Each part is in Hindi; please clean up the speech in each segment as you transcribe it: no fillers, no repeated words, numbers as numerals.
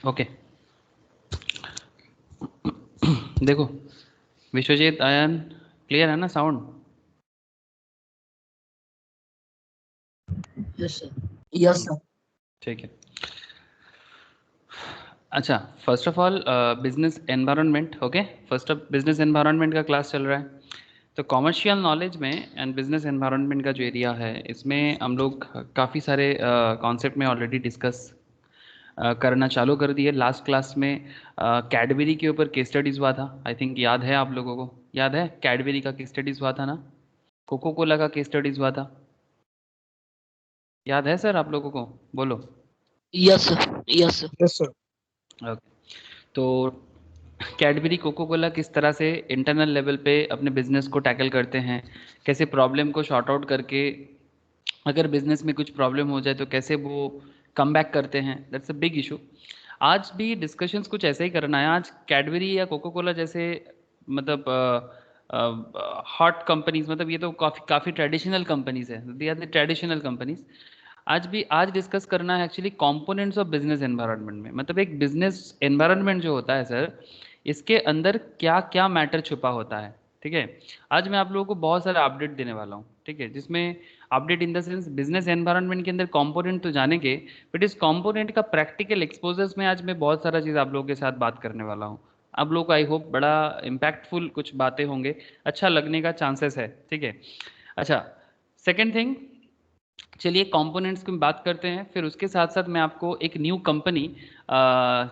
ओके देखो विश्वजीत, आयन, क्लियर है ना sound? Yes sir. Yes sir. ठीक है। अच्छा, first of all business environment. Okay, first of business environment का क्लास चल रहा है। तो कॉमर्शियल नॉलेज में एंड बिजनेस एनवायरनमेंट का जो एरिया है, इसमें हम लोग काफ़ी सारे कॉन्सेप्ट में ऑलरेडी डिस्कस करना चालू कर दिए। लास्ट क्लास में कैडबरी के ऊपर केस स्टडीज़ हुआ था, आई थिंक याद है आप लोगों को? याद है कैडबरी का केस स्टडीज़ हुआ था ना? कोको कोला का केस स्टडीज़ हुआ था, याद है सर आप लोगों को? बोलो। Yes sir. Yes sir. Yes sir. Okay, तो कैडबरी कोको कोला किस तरह से इंटरनल लेवल पे अपने बिजनेस को टैकल करते हैं, कैसे प्रॉब्लम को शॉर्ट आउट करके अगर बिजनेस में कुछ प्रॉब्लम हो जाए तो कैसे वो कम बैक करते हैं, दैट्स अ बिग इशू। आज भी डिस्कशंस कुछ ऐसे ही करना है। आज कैडबरी या कोको कोला जैसे मतलब हॉट कंपनीज, मतलब ये तो काफ़ी काफ़ी ट्रेडिशनल कंपनीज है, they are the traditional companies. आज डिस्कस करना है actually components of business environment में। मतलब एक बिजनेस एनवायरनमेंट जो होता है सर, इसके अंदर क्या क्या मैटर छुपा होता है। ठीक है, आज मैं आप लोगों को बहुत सारा अपडेट देने वाला हूँ। ठीक है, जिसमें update in the sense business environment के अंदर कंपोनेंट तो जानेंगे, बट इस कंपोनेंट का प्रैक्टिकल एक्सपोजर्स में आज मैं बहुत सारा चीज़ आप लोगों के साथ बात करने वाला हूँ। आप लोगों को आई होप बड़ा इम्पैक्टफुल कुछ बातें होंगे, अच्छा लगने का चांसेस है। ठीक है, अच्छा, सेकेंड थिंग, चलिए कंपोनेंट्स की बात करते हैं। फिर उसके साथ साथ मैं आपको एक न्यू कंपनी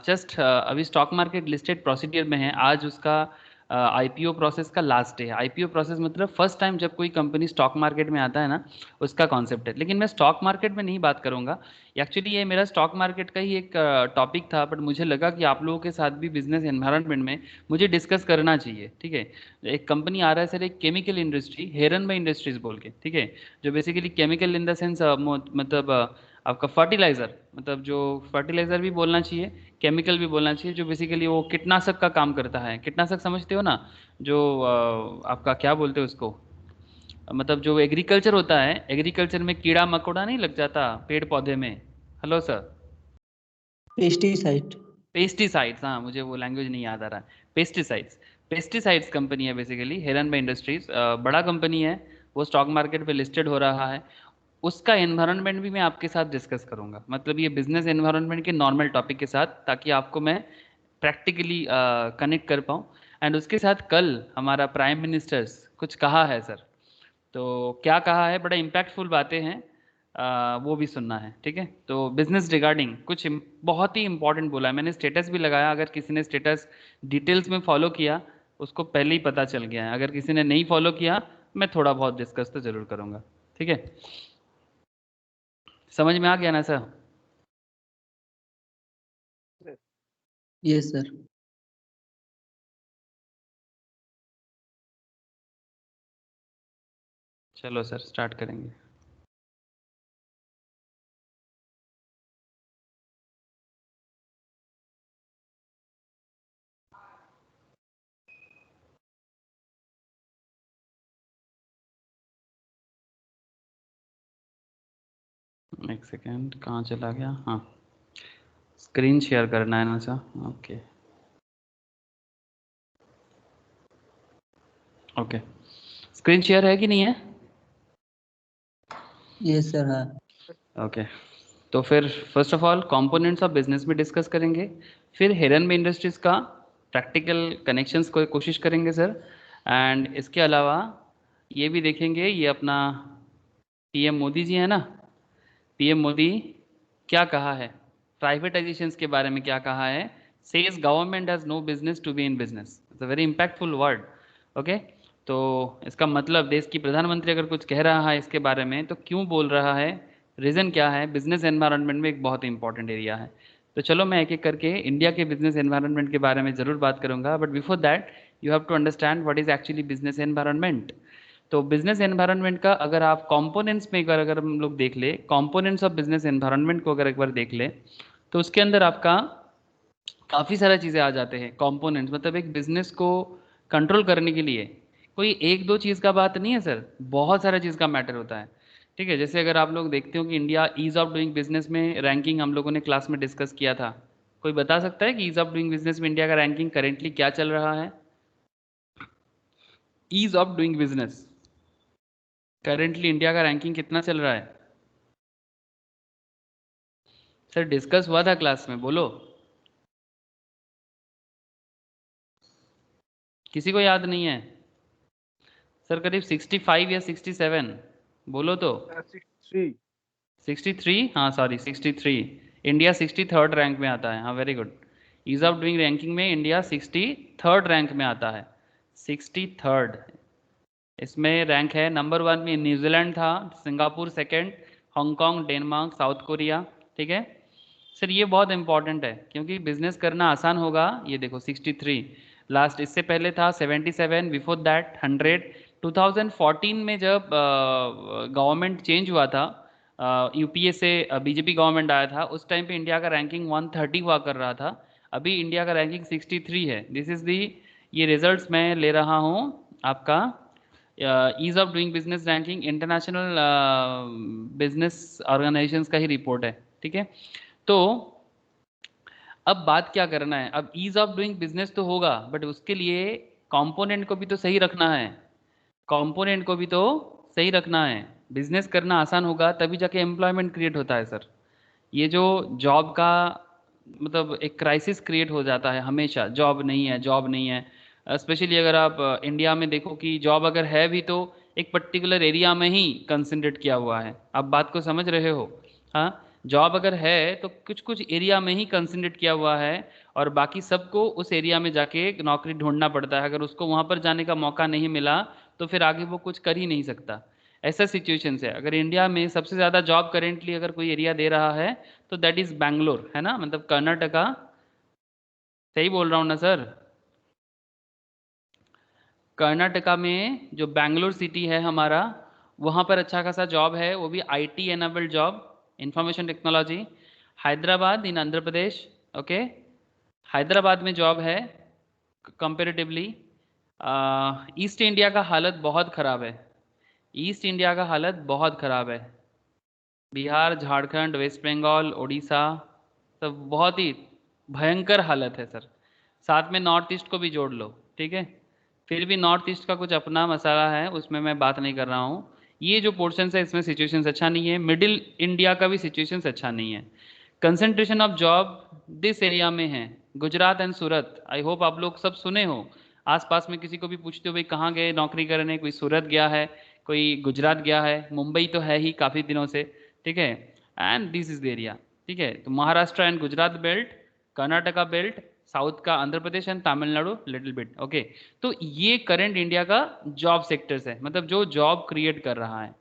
जस्ट अभी स्टॉक मार्केट लिस्टेड प्रोसीडियर में है, आज उसका आईपीओ प्रोसेस का लास्ट डे है। आईपीओ प्रोसेस मतलब फर्स्ट टाइम जब कोई कंपनी स्टॉक मार्केट में आता है ना, उसका कॉन्सेप्ट है। लेकिन मैं स्टॉक मार्केट में नहीं बात करूंगा, एक्चुअली ये मेरा स्टॉक मार्केट का ही एक टॉपिक था, बट मुझे लगा कि आप लोगों के साथ भी बिजनेस एनवायरनमेंट में मुझे डिस्कस करना चाहिए। ठीक है, एक कंपनी आ रहा है सर, एक chemical industry, heron by industries बोल के। ठीक है, जो basically chemical in the sense मतलब आपका फर्टिलाइज़र, मतलब जो फर्टिलाइज़र भी बोलना चाहिए, केमिकल भी बोलना चाहिए, जो बेसिकली वो कीटनाशक का काम करता है। कीटनाशक समझते हो ना, जो आपका क्या बोलते हैं उसको, मतलब जो एग्रीकल्चर होता है, एग्रीकल्चर में कीड़ा मकोड़ा नहीं लग जाता पेड़ पौधे में। Hello sir. पेस्टिसाइड। पेस्टिसाइड्स, हाँ मुझे वो लैंग्वेज नहीं याद आ रहा है। पेस्टिसाइड्स, पेस्टिसाइड्स कंपनी है बेसिकली हेरन बाई इंडस्ट्रीज, बड़ा कंपनी है, वो स्टॉक मार्केट पे लिस्टेड हो रहा है। उसका एनवायरनमेंट भी मैं आपके साथ डिस्कस करूंगा, मतलब ये बिजनेस एनवायरनमेंट के नॉर्मल टॉपिक के साथ, ताकि आपको मैं प्रैक्टिकली कनेक्ट कर पाऊँ। एंड उसके साथ कल हमारा प्राइम मिनिस्टर्स कुछ कहा है सर, तो क्या कहा है, बड़ा इम्पैक्टफुल बातें हैं, वो भी सुनना है। ठीक है, तो बिजनेस रिगार्डिंग कुछ बहुत ही इंपॉर्टेंट बोला है, मैंने स्टेटस भी लगाया, अगर किसी ने स्टेटस डिटेल्स में फॉलो किया उसको पहले ही पता चल गया है, अगर किसी ने नहीं फॉलो किया मैं थोड़ा बहुत डिस्कस तो जरूर करूंगा। ठीक है, समझ में आ गया ना सर? Yes sir. चलो सर स्टार्ट करेंगे। एक सेकेंड, कहाँ चला गया? हाँ, स्क्रीन शेयर करना है ना sir? Okay okay, screen share है कि नहीं है? Yes sir. हाँ। ओके, तो फिर first of all components of business में डिस्कस करेंगे, फिर हेरन बे इंडस्ट्रीज का प्रैक्टिकल कनेक्शंस को कोशिश करेंगे सर। एंड इसके अलावा ये भी देखेंगे, ये अपना पीएम मोदी जी है ना, पीएम मोदी क्या कहा है प्राइवेटाइजेशंस के बारे में, क्या कहा है, says government has no business to be in business. It's a very impactful word. Okay, तो इसका मतलब देश की प्रधानमंत्री अगर कुछ कह रहा है इसके बारे में तो क्यों बोल रहा है, रीज़न क्या है, बिजनेस एनवायरनमेंट में एक बहुत इंपॉर्टेंट एरिया है। तो चलो मैं एक एक करके इंडिया के बिजनेस एनवायरनमेंट के बारे में ज़रूर बात करूंगा, but before that you have to understand what is actually business environment. तो बिजनेस एनवायरनमेंट का अगर आप कंपोनेंट्स में अगर हम लोग देख ले, कंपोनेंट्स ऑफ बिजनेस एनवायरनमेंट को अगर एक बार देख ले, तो उसके अंदर आपका काफ़ी सारा चीज़ें आ जाते हैं। कंपोनेंट्स मतलब एक बिजनेस को कंट्रोल करने के लिए कोई एक दो चीज़ का बात नहीं है सर, बहुत सारा चीज़ का मैटर होता है। ठीक है, जैसे अगर आप लोग देखते हो कि India ease of doing business में रैंकिंग हम लोगों ने क्लास में डिस्कस किया था, कोई बता सकता है कि ईज ऑफ डूइंग बिजनेस में इंडिया का रैंकिंग करेंटली क्या चल रहा है? Ease of doing business currently India का रैंकिंग कितना चल रहा है? सर डिस्कस हुआ था क्लास में, बोलो। किसी को याद नहीं है? सर करीब 65 या 67, बोलो तो। 63। 63, हाँ सॉरी 63। इंडिया 63rd रैंक में आता है, हाँ very good. Ease of doing ranking में इंडिया 63rd रैंक में आता है, 63rd। इसमें रैंक है नंबर 1 में न्यूजीलैंड था, Singapore second, Hong Kong, Denmark, south Korea. ठीक है सर, ये बहुत इंपॉर्टेंट है क्योंकि बिजनेस करना आसान होगा। ये देखो 63 लास्ट, इससे पहले था 77, बिफोर दैट 100। 2014 में जब गवर्नमेंट चेंज हुआ था, यूपीए से बीजेपी गवर्नमेंट आया था, उस टाइम पे इंडिया का रैंकिंग 130 हुआ कर रहा था। अभी इंडिया का रैंकिंग 63 है। दिस इज दी, ये रिजल्ट्स मैं ले रहा हूँ आपका ease of doing business ranking, international business organisations का ही रिपोर्ट है। ठीक है, तो अब बात क्या करना है? अब ईज ऑफ डूइंग बिजनेस तो होगा, बट उसके लिए कंपोनेंट को भी तो सही रखना है। कंपोनेंट को भी तो सही रखना है। बिजनेस करना आसान होगा तभी जाके एम्प्लॉयमेंट क्रिएट होता है सर। ये जो जॉब का मतलब एक क्राइसिस क्रिएट हो जाता है हमेशा, जॉब नहीं है, जॉब नहीं है। स्पेशली अगर आप इंडिया में देखो कि जॉब अगर है भी तो एक पर्टिकुलर एरिया में ही कंसंट्रेट किया हुआ है। आप बात को समझ रहे हो? हाँ, जॉब अगर है तो कुछ कुछ एरिया में ही कंसंट्रेट किया हुआ है, और बाकी सबको उस एरिया में जाके नौकरी ढूंढना पड़ता है। अगर उसको वहाँ पर जाने का मौका नहीं मिला तो फिर आगे वो कुछ कर ही नहीं सकता। ऐसा सिचुएशन है। अगर इंडिया में सबसे ज़्यादा जॉब करेंटली अगर कोई एरिया दे रहा है तो दैट इज़ बैंगलोर, है ना, मतलब कर्नाटका। सही बोल रहा हूँ ना सर? कर्नाटका में जो बैंगलोर सिटी है हमारा, वहाँ पर अच्छा खासा जॉब है, वो भी IT enabled job, information technology. Hyderabad in Andhra Pradesh, okay, Hyderabad में जॉब है कंपेरेटिवली। ईस्ट इंडिया का हालत बहुत ख़राब है, ईस्ट इंडिया का हालत बहुत ख़राब है। बिहार, झारखंड, वेस्ट बंगाल, उड़ीसा, सब बहुत ही भयंकर हालत है सर। साथ में नॉर्थ ईस्ट को भी जोड़ लो, ठीक है। फिर भी नॉर्थ ईस्ट का कुछ अपना मसाला है, उसमें मैं बात नहीं कर रहा हूँ। ये जो पोर्शन है इसमें सिचुएशन अच्छा नहीं है। मिडिल इंडिया का भी सिचुएशन अच्छा नहीं है। Concentration of job this area में है, Gujarat and Surat. I hope आप लोग सब सुने हो। आसपास में किसी को भी पूछते हो भाई कहाँ गए नौकरी करने, कोई सूरत गया है, कोई गुजरात गया है, मुंबई तो है ही काफ़ी दिनों से। ठीक है, and this is the area. ठीक है, तो Maharashtra and Gujarat belt, Karnataka belt, south का Andhra Pradesh and Tamil Nadu little bit, okay. तो ये करंट इंडिया का जॉब सेक्टर्स है, मतलब जो जॉब क्रिएट कर रहा है।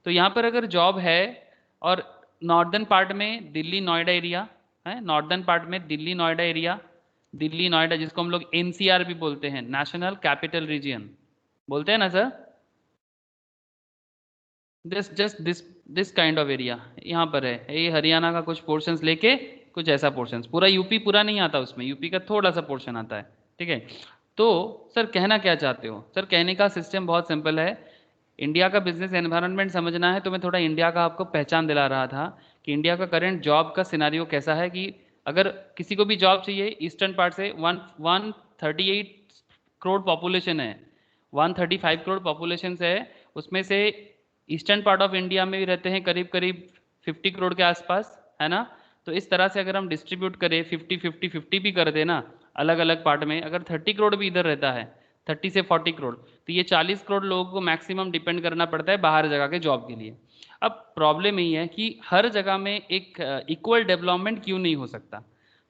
तो यहाँ पर अगर जॉब है, और नॉर्दर्न पार्ट में दिल्ली नोएडा एरिया है, नॉर्दर्न पार्ट में दिल्ली नोएडा एरिया, दिल्ली नोएडा जिसको हम लोग एनसीआर भी बोलते हैं, नेशनल कैपिटल रीजन बोलते हैं ना sir. This kind of area यहाँ पर है। ये हरियाणा का कुछ पोर्शंस लेके कुछ ऐसा पोर्शंस, पूरा यूपी पूरा नहीं आता उसमें, यूपी का थोड़ा सा पोर्शन आता है। ठीक है, तो सर कहना क्या चाहते हो? सर कहने का सिस्टम बहुत सिंपल है। इंडिया का बिजनेस एनवायरनमेंट समझना है तो मैं थोड़ा इंडिया का आपको पहचान दिला रहा था कि इंडिया का करंट जॉब का सिनारियो कैसा है। कि अगर किसी को भी जॉब चाहिए ईस्टर्न पार्ट से, 138 करोड़ पॉपुलेशन है, 135 करोड़ पॉपुलेशन है, उसमें से ईस्टर्न पार्ट ऑफ इंडिया में भी रहते हैं करीब करीब 50 करोड़ के आसपास, है ना। तो इस तरह से अगर हम डिस्ट्रीब्यूट करें 50-50-50 भी कर देना अलग अलग पार्ट में, अगर 30 करोड़ भी इधर रहता है, 30 से 40 करोड़, तो ये 40 करोड़ लोगों को मैक्सिमम डिपेंड करना पड़ता है बाहर जगह के जॉब के लिए। अब प्रॉब्लम यही है कि हर जगह में एक इक्वल डेवलपमेंट क्यों नहीं हो सकता।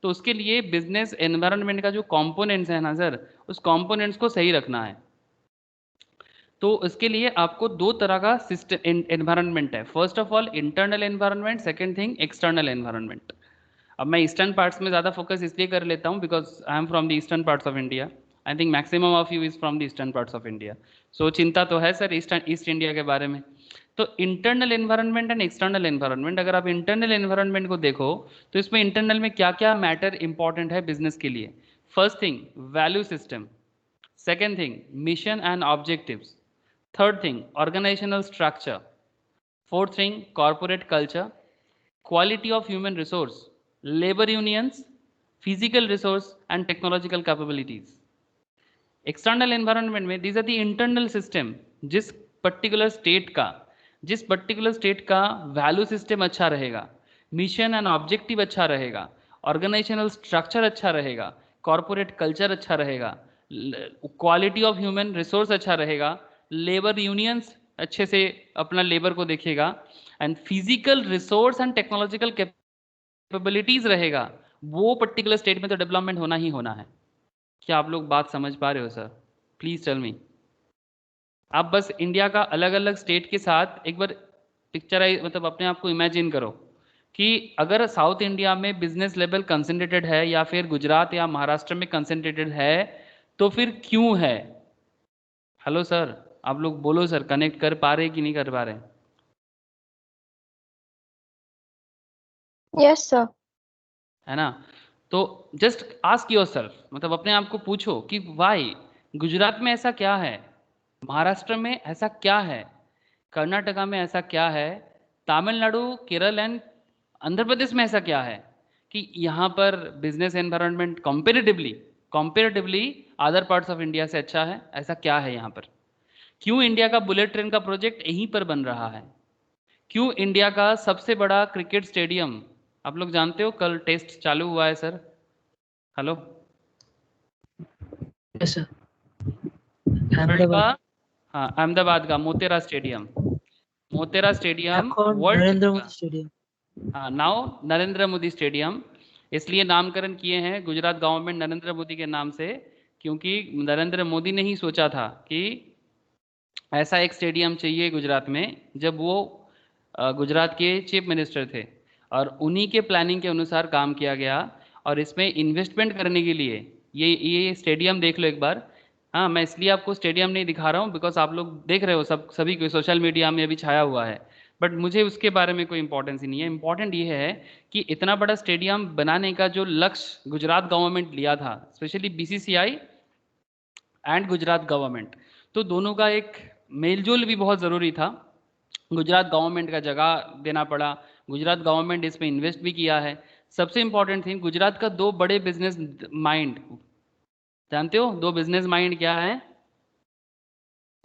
तो उसके लिए बिजनेस एनवायरनमेंट का जो कंपोनेंट्स है ना सर, उस कंपोनेंट्स को सही रखना है। तो इसके लिए आपको दो तरह का सिस्टम एनवायरनमेंट है। First of all internal environment, second thing external environment. अब मैं ईस्टर्न पार्ट्स में ज़्यादा फोकस इसलिए कर लेता हूँ because I am from the eastern parts of India. I think maximum of you is from the eastern parts of India. So चिंता तो है सर ईस्ट इंडिया के बारे में। तो internal environment and external environment, अगर आप इंटरनल एनवायरनमेंट को देखो तो इसमें इंटरनल में क्या क्या मैटर इंपॉर्टेंट है बिजनेस के लिए। First thing value system, second thing mission and objectives, third thing organizational structure, fourth thing corporate culture, quality of human resource, labor unions, physical resource and technological capabilities. External environment में these are the internal system, जिस पर्टिकुलर स्टेट का वैल्यू सिस्टम अच्छा रहेगा, मिशन एंड ऑब्जेक्टिव अच्छा रहेगा, ऑर्गेनाइजेशनल स्ट्रक्चर अच्छा रहेगा, कॉरपोरेट कल्चर अच्छा रहेगा, क्वालिटी ऑफ ह्यूमन रिसोर्स अच्छा रहेगा, लेबर यूनियंस अच्छे से अपना लेबर को देखेगा, and physical resource and technological capabilities रहेगा, वो पर्टिकुलर स्टेट में तो डेवलपमेंट होना ही होना है। क्या आप लोग बात समझ पा रहे हो सर? Please tell me. आप बस इंडिया का अलग अलग स्टेट के साथ एक बार पिक्चराइज मतलब अपने आप को इमेजिन करो कि अगर साउथ इंडिया में बिजनेस लेवल कंसंट्रेटेड है या फिर गुजरात या महाराष्ट्र में कंसंट्रेटेड है, तो फिर क्यों है? हेलो सर, आप लोग बोलो सर, कनेक्ट कर पा रहे कि नहीं कर पा रहे? Yes sir. है ना? तो जस्ट आस्क योरसेल्फ, मतलब अपने आप को पूछो कि वाई गुजरात में ऐसा क्या है, महाराष्ट्र में ऐसा क्या है, कर्नाटका में ऐसा क्या है, तमिलनाडु, केरल एंड आंध्र प्रदेश में ऐसा क्या है कि यहाँ पर business environment comparatively other parts of India से अच्छा है? ऐसा क्या है यहाँ पर? क्यों इंडिया का बुलेट ट्रेन का प्रोजेक्ट यहीं पर बन रहा है? क्यों इंडिया का सबसे बड़ा क्रिकेट स्टेडियम, आप लोग जानते हो कल टेस्ट चालू हुआ है sir, hello, yes sir. World का, अहमदाबाद। हाँ अहमदाबाद का मोतेरा स्टेडियम এখন वर्ल्ड नरेंद्र का, मोदी स्टेडियम। हाँ नाउ नरेंद्र मोदी स्टेडियम। इसलिए नामकरण किए हैं गुजरात गवर्नमेंट नरेंद्र मोदी के नाम से, क्योंकि नरेंद्र मोदी ने ही सोचा था कि ऐसा एक स्टेडियम चाहिए गुजरात में, जब वो गुजरात के चीफ मिनिस्टर थे, और उन्हीं के प्लानिंग के अनुसार काम किया गया। और इसमें इन्वेस्टमेंट करने के लिए ये स्टेडियम देख लो एक बार। हाँ, मैं इसलिए आपको स्टेडियम नहीं दिखा रहा हूँ बिकॉज आप लोग देख रहे हो, सभी को सोशल मीडिया में अभी छाया हुआ है, बट मुझे उसके बारे में कोई इंपॉर्टेंस ही नहीं है। इंपॉर्टेंट ये है कि इतना बड़ा स्टेडियम बनाने का जो लक्ष्य गुजरात गवर्नमेंट लिया था, specially BCCI and Gujarat government, तो दोनों का एक मेलजोल भी बहुत ज़रूरी था। गुजरात गवर्नमेंट का जगह देना पड़ा, गुजरात गवर्नमेंट इसमें इन्वेस्ट भी किया है। सबसे इंपॉर्टेंट थिंग, गुजरात का दो बड़े बिजनेस माइंड, जानते हो दो बिजनेस माइंड क्या है?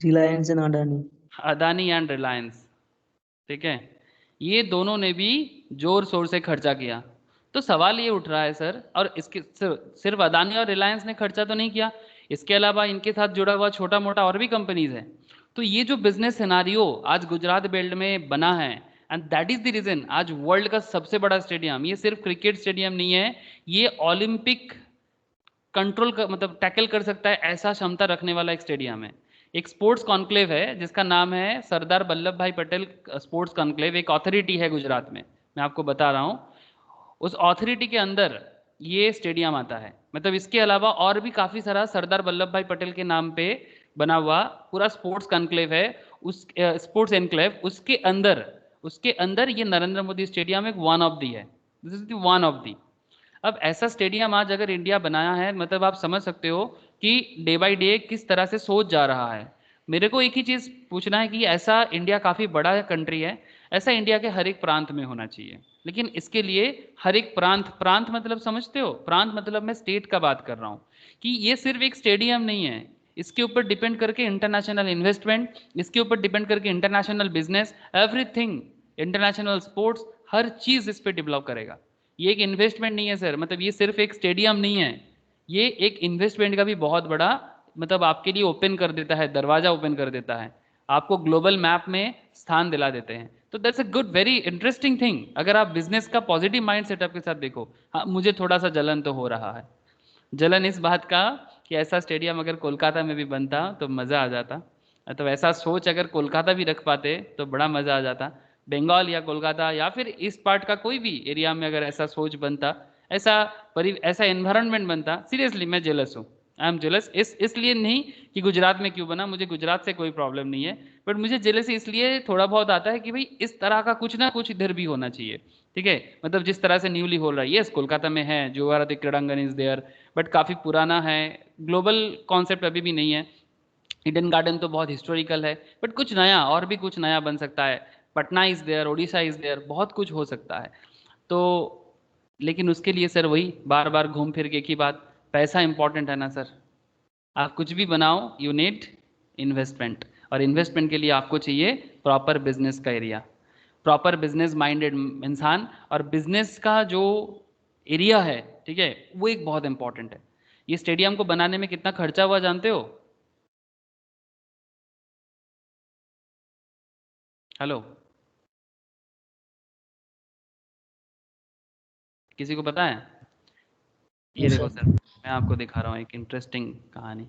रिलायंस एंड अडानी। अदानी एंड रिलायंस, ठीक है? ये दोनों ने भी जोर शोर से खर्चा किया। तो सवाल ये उठ रहा है सर, और इसके सिर्फ अदानी और रिलायंस ने खर्चा तो नहीं किया, इसके अलावा इनके साथ जुड़ा हुआ छोटा मोटा और भी कंपनीज है। तो ये जो बिजनेस सिनारियो आज गुजरात बेल्ट में बना है, and that is the reason आज वर्ल्ड का सबसे बड़ा स्टेडियम, ये सिर्फ क्रिकेट स्टेडियम नहीं है, ये ओलंपिक कंट्रोल कर मतलब टैकल कर सकता है ऐसा क्षमता रखने वाला एक स्टेडियम है। एक स्पोर्ट्स कॉन्क्लेव है जिसका नाम है सरदार वल्लभ भाई पटेल स्पोर्ट्स कॉन्क्लेव, एक ऑथोरिटी है गुजरात में, मैं आपको बता रहा हूँ। उस ऑथोरिटी के अंदर ये स्टेडियम आता है। मतलब इसके अलावा और भी काफ़ी सारा सरदार वल्लभ भाई पटेल के नाम पे बना हुआ पूरा स्पोर्ट्स कॉन्क्लेव है, उस स्पोर्ट्स एनक्लेव, उसके अंदर ये नरेंद्र मोदी स्टेडियम एक वन ऑफ दी है, this is the one of the. अब ऐसा स्टेडियम आज अगर इंडिया बनाया है, मतलब आप समझ सकते हो कि डे बाय डे किस तरह से सोच जा रहा है। मेरे को एक ही चीज़ पूछना है कि ऐसा इंडिया काफ़ी बड़ा कंट्री है, ऐसा इंडिया के हर एक प्रांत में होना चाहिए। लेकिन इसके लिए हर एक प्रांत, प्रांत मतलब समझते हो, प्रांत मतलब मैं स्टेट का बात कर रहा हूँ, कि ये सिर्फ एक स्टेडियम नहीं है, इसके ऊपर डिपेंड करके इंटरनेशनल इन्वेस्टमेंट, इसके ऊपर डिपेंड करके international business, everything, international sports, हर चीज़ इस पर डेवलप करेगा। ये एक इन्वेस्टमेंट नहीं है सर, मतलब ये सिर्फ एक स्टेडियम नहीं है, ये एक इन्वेस्टमेंट का भी बहुत बड़ा मतलब आपके लिए ओपन कर देता है, दरवाजा ओपन कर देता है, आपको ग्लोबल मैप में स्थान दिला देते हैं। तो that's a good very interesting thing, अगर आप बिजनेस का पॉजिटिव माइंड सेटअप के साथ देखो। हाँ, मुझे थोड़ा सा जलन तो हो रहा है, जलन इस बात का कि ऐसा स्टेडियम अगर कोलकाता में भी बनता तो मज़ा आ जाता, तो ऐसा सोच अगर कोलकाता भी रख पाते तो बड़ा मज़ा आ जाता। बंगाल या कोलकाता या फिर इस पार्ट का कोई भी एरिया में अगर ऐसा सोच बनता, ऐसा एनवायरनमेंट बनता, सीरियसली मैं जेलस हूँ, आई एम जेलस। इसलिए नहीं कि गुजरात में क्यों बना, मुझे गुजरात से कोई प्रॉब्लम नहीं है, बट मुझे जेलस इसलिए थोड़ा बहुत आता है कि भाई इस तरह का कुछ ना कुछ इधर भी होना चाहिए, ठीक है? मतलब जिस तरह से न्यूली हो रहा है, यस कोलकाता में है जो भारतीय क्रीड़ांगन इज देयर, बट काफ़ी पुराना है, ग्लोबल कॉन्सेप्ट अभी भी नहीं है। ईडन गार्डन तो बहुत हिस्टोरिकल है, बट कुछ नया, और भी कुछ नया बन सकता है। Patna is there, Odisha is there, बहुत कुछ हो सकता है। तो लेकिन उसके लिए सर वही बार बार घूम फिर के की बात, पैसा इंपॉर्टेंट है ना सर। आप कुछ भी बनाओ, यू नीड इन्वेस्टमेंट, और इन्वेस्टमेंट के लिए आपको चाहिए प्रॉपर बिजनेस का एरिया, प्रॉपर बिजनेस माइंडेड इंसान, और बिजनेस का जो एरिया है, ठीक है, वो एक बहुत इंपॉर्टेंट है। ये स्टेडियम को बनाने में कितना खर्चा हुआ जानते हो? हेलो, किसी को पता है? ये यस देखो सर। सर, मैं आपको दिखा रहा हूँ एक इंटरेस्टिंग कहानी।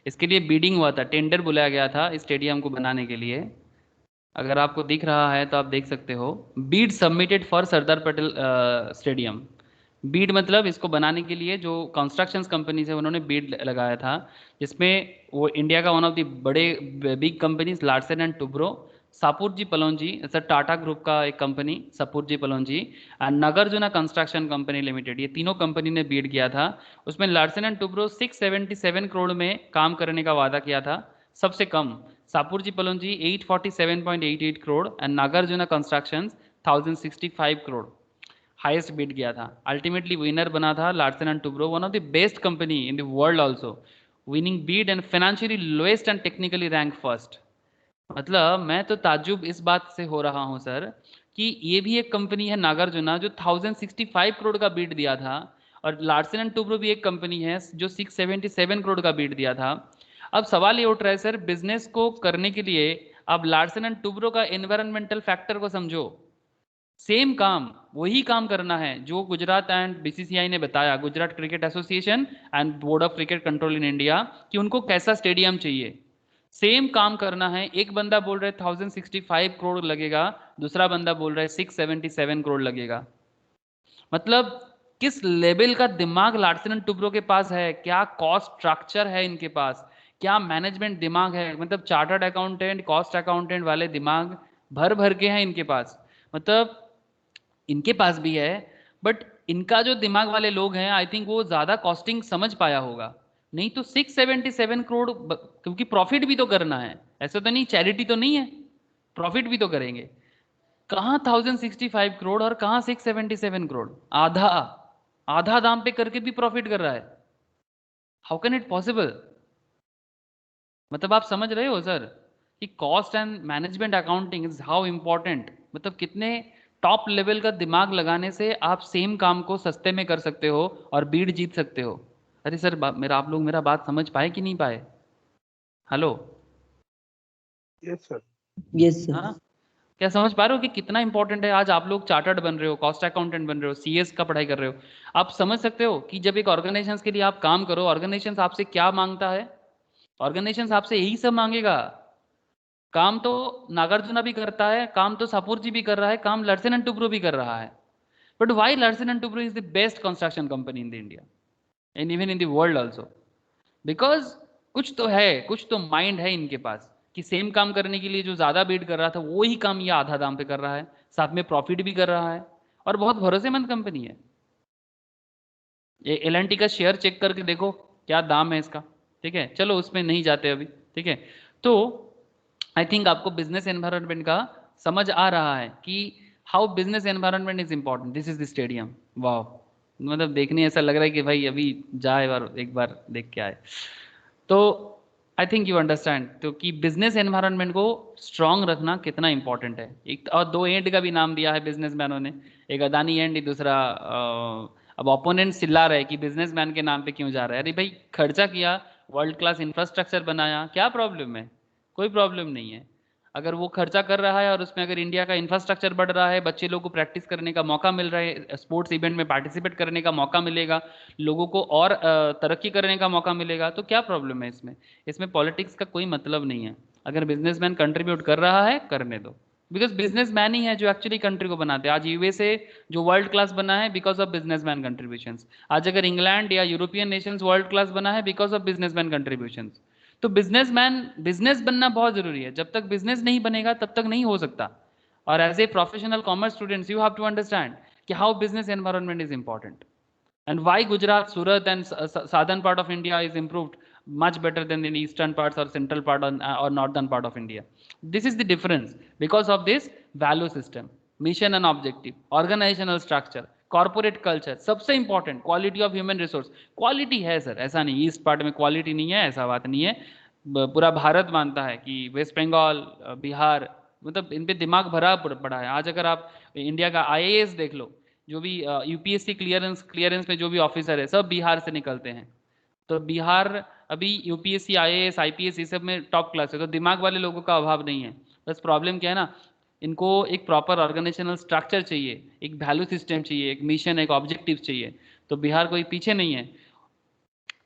इसके लिए बीडिंग हुआ था, टेंडर बुलाया गया था स्टेडियम को बनाने के लिए। अगर आपको दिख रहा है तो आप देख सकते हो, Beed submitted for Sardar Patel stadium. Beed मतलब इसको बनाने के लिए जो कंस्ट्रक्शंस कंपनीज है उन्होंने बीड लगाया था, जिसमें वो इंडिया का वन ऑफ द बड़े big companies Larsen and Toubro, Shapoorji Pallonji, sir Tata group का एक company Shapoorji Pallonji, and Nagarjuna construction company limited, ये तीनों कंपनी ने बीड किया था। उसमें लार्सन एंड टुब्रो 677 करोड़ में काम करने का वादा किया था, सबसे कम Shapoorji पलोंजी 847.88 crore and Nagarjuna constructions 1065 crore highest bid गया था। अल्टीमेटली विनर बना था Larsen and Toubro, one of the best company in the world also, winning Beed and financially lowest and technically rank first. मतलब मैं तो ताज्जुब इस बात से हो रहा हूं सर, कि ये भी एक कंपनी है नागार्जुना जो 1065 करोड़ का बीड दिया था, और लार्सन एंड टुब्रो भी एक कंपनी है जो 677 करोड़ का बीड दिया था। अब सवाल ये उठ रहा है सर, बिजनेस को करने के लिए अब लार्सन एंड टुब्रो का एनवायरमेंटल फैक्टर को समझो। सेम काम, वही काम करना है जो गुजरात एंड बीसीसीआई ने बताया, Gujarat cricket association and board of cricket control in India, कि उनको कैसा स्टेडियम चाहिए। सेम काम करना है। एक बंदा बोल रहा है 1065 करोड़ लगेगा, दूसरा बंदा बोल रहा है 677 करोड़ लगेगा। मतलब किस लेवल का दिमाग लार्सन एंड टुब्रो के पास है, क्या कॉस्ट स्ट्रक्चर है इनके पास, क्या मैनेजमेंट दिमाग है। मतलब चार्टर्ड अकाउंटेंट, कॉस्ट अकाउंटेंट वाले दिमाग भर भर के हैं इनके पास। मतलब इनके पास भी है, बट इनका जो दिमाग वाले लोग हैं, आई थिंक वो ज्यादा कॉस्टिंग समझ पाया होगा। नहीं तो 677 करोड़, क्योंकि प्रॉफिट भी तो करना है, ऐसा तो नहीं चैरिटी तो नहीं है, प्रॉफिट भी तो करेंगे। कहाँ 1065 करोड़ और कहाँ 677 करोड़, आधा आधा दाम पे करके भी प्रॉफिट कर रहा है। How can it possible? मतलब आप समझ रहे हो सर कि cost and management accounting is how important. मतलब कितने टॉप लेवल का दिमाग लगाने से आप सेम काम को सस्ते में कर सकते हो और बीड जीत सकते हो। अरे सर मेरा, आप लोग मेरा बात समझ पाए कि नहीं पाए? Hello. Yes sir. Yes sir. हाँ, क्या समझ पा रहे हो कि कितना इंपॉर्टेंट है? आज आप लोग चार्टर्ड बन रहे हो, कॉस्ट अकाउंटेंट बन रहे हो, सीएस का पढ़ाई कर रहे हो, आप समझ सकते हो कि जब एक ऑर्गेनाइजेशन के लिए आप काम करो, ऑर्गेनाइजेशन आपसे क्या मांगता है। ऑर्गेनाइजेशन आपसे यही सब मांगेगा। काम तो नागार्जुना भी करता है, काम तो सापुर जी भी कर रहा है, काम लार्सन एंड टुब्रो भी कर रहा है। But why Larsen and Toubro is the best construction company in the India and even in the world also? Because कुछ तो है, कुछ तो माइंड है इनके पास, कि सेम काम करने के लिए जो ज्यादा बीट कर रहा था वही काम ये आधा दाम पे कर रहा है, साथ में प्रॉफिट भी कर रहा है, और बहुत भरोसेमंद कंपनी है। ये एल का शेयर चेक करके देखो क्या दाम है इसका, ठीक है, चलो उसमें नहीं जाते अभी, ठीक है। तो आई थिंक आपको बिजनेस एनवायरनमेंट का समझ आ रहा है कि how business environment is important. This is the stadium. वाह, मतलब देखने ऐसा लग रहा है कि भाई अभी जाए और एक बार देख के आए। तो आई थिंक यू अंडरस्टैंड तो कि बिजनेस एनवायरनमेंट को स्ट्रांग रखना कितना इंपॉर्टेंट है। एक और दो एंड का भी नाम दिया है बिजनेसमैनों ने, एक अदानी एंड, दूसरा अब ओपोनेंट चिल्ला रहे कि बिजनेसमैन के नाम पे क्यों जा रहा है। अरे भाई, खर्चा किया, वर्ल्ड क्लास इंफ्रास्ट्रक्चर बनाया, क्या प्रॉब्लम है? कोई प्रॉब्लम नहीं है। अगर वो खर्चा कर रहा है और उसमें अगर इंडिया का इंफ्रास्ट्रक्चर बढ़ रहा है, बच्चे लोग को प्रैक्टिस करने का मौका मिल रहा है, स्पोर्ट्स इवेंट में पार्टिसिपेट करने का मौका मिलेगा, लोगों को और तरक्की करने का मौका मिलेगा, तो क्या प्रॉब्लम है इसमें? इसमें पॉलिटिक्स का कोई मतलब नहीं है। अगर बिजनेसमैन कंट्रीब्यूट कर रहा है, करने दो। बिकॉज बिजनेसमैन ही है जो एक्चुअली कंट्री को बनाते हैं। आज यूएसए जो वर्ल्ड क्लास बना है बिकॉज ऑफ बिजनेसमैन कंट्रीब्यूशंस। आज अगर इंग्लैंड या यूरोपियन नेशंस वर्ल्ड क्लास बना है बिकॉज ऑफ बिजनेसमैन कंट्रीब्यूशंस। तो बिजनेसमैन, बिजनेस बनना बहुत जरूरी है। जब तक बिजनेस नहीं बनेगा तब तक नहीं हो सकता। और as a professional commerce students you have to understand कि how business environment is important and why Gujarat, Surat and southern part of India is improved much better than in eastern parts or central part or northern part of India. This is the difference because of this value system, mission and objective, organizational structure, corporate culture, सबसे important quality of human resource. Quality है सर, ऐसा नहीं ईस्ट पार्ट में क्वालिटी नहीं है, ऐसा बात नहीं है। पूरा भारत मानता है कि वेस्ट बंगाल, बिहार, मतलब इन पे दिमाग भरा पड़ा है। आज अगर आप इंडिया का आईएएस देख लो, जो भी यूपीएससी क्लियरेंस में जो भी ऑफिसर है सब बिहार से निकलते हैं। तो बिहार अभी यूपीएससी आईएएस आईपीएस ये सब में टॉप क्लास है, तो दिमाग वाले लोगों का अभाव नहीं है। बस प्रॉब्लम क्या है ना, इनको एक प्रॉपर ऑर्गेनाइजेशनल स्ट्रक्चर चाहिए, एक वैल्यू सिस्टम चाहिए, एक मिशन, एक ऑब्जेक्टिव चाहिए। तो बिहार कोई पीछे नहीं है।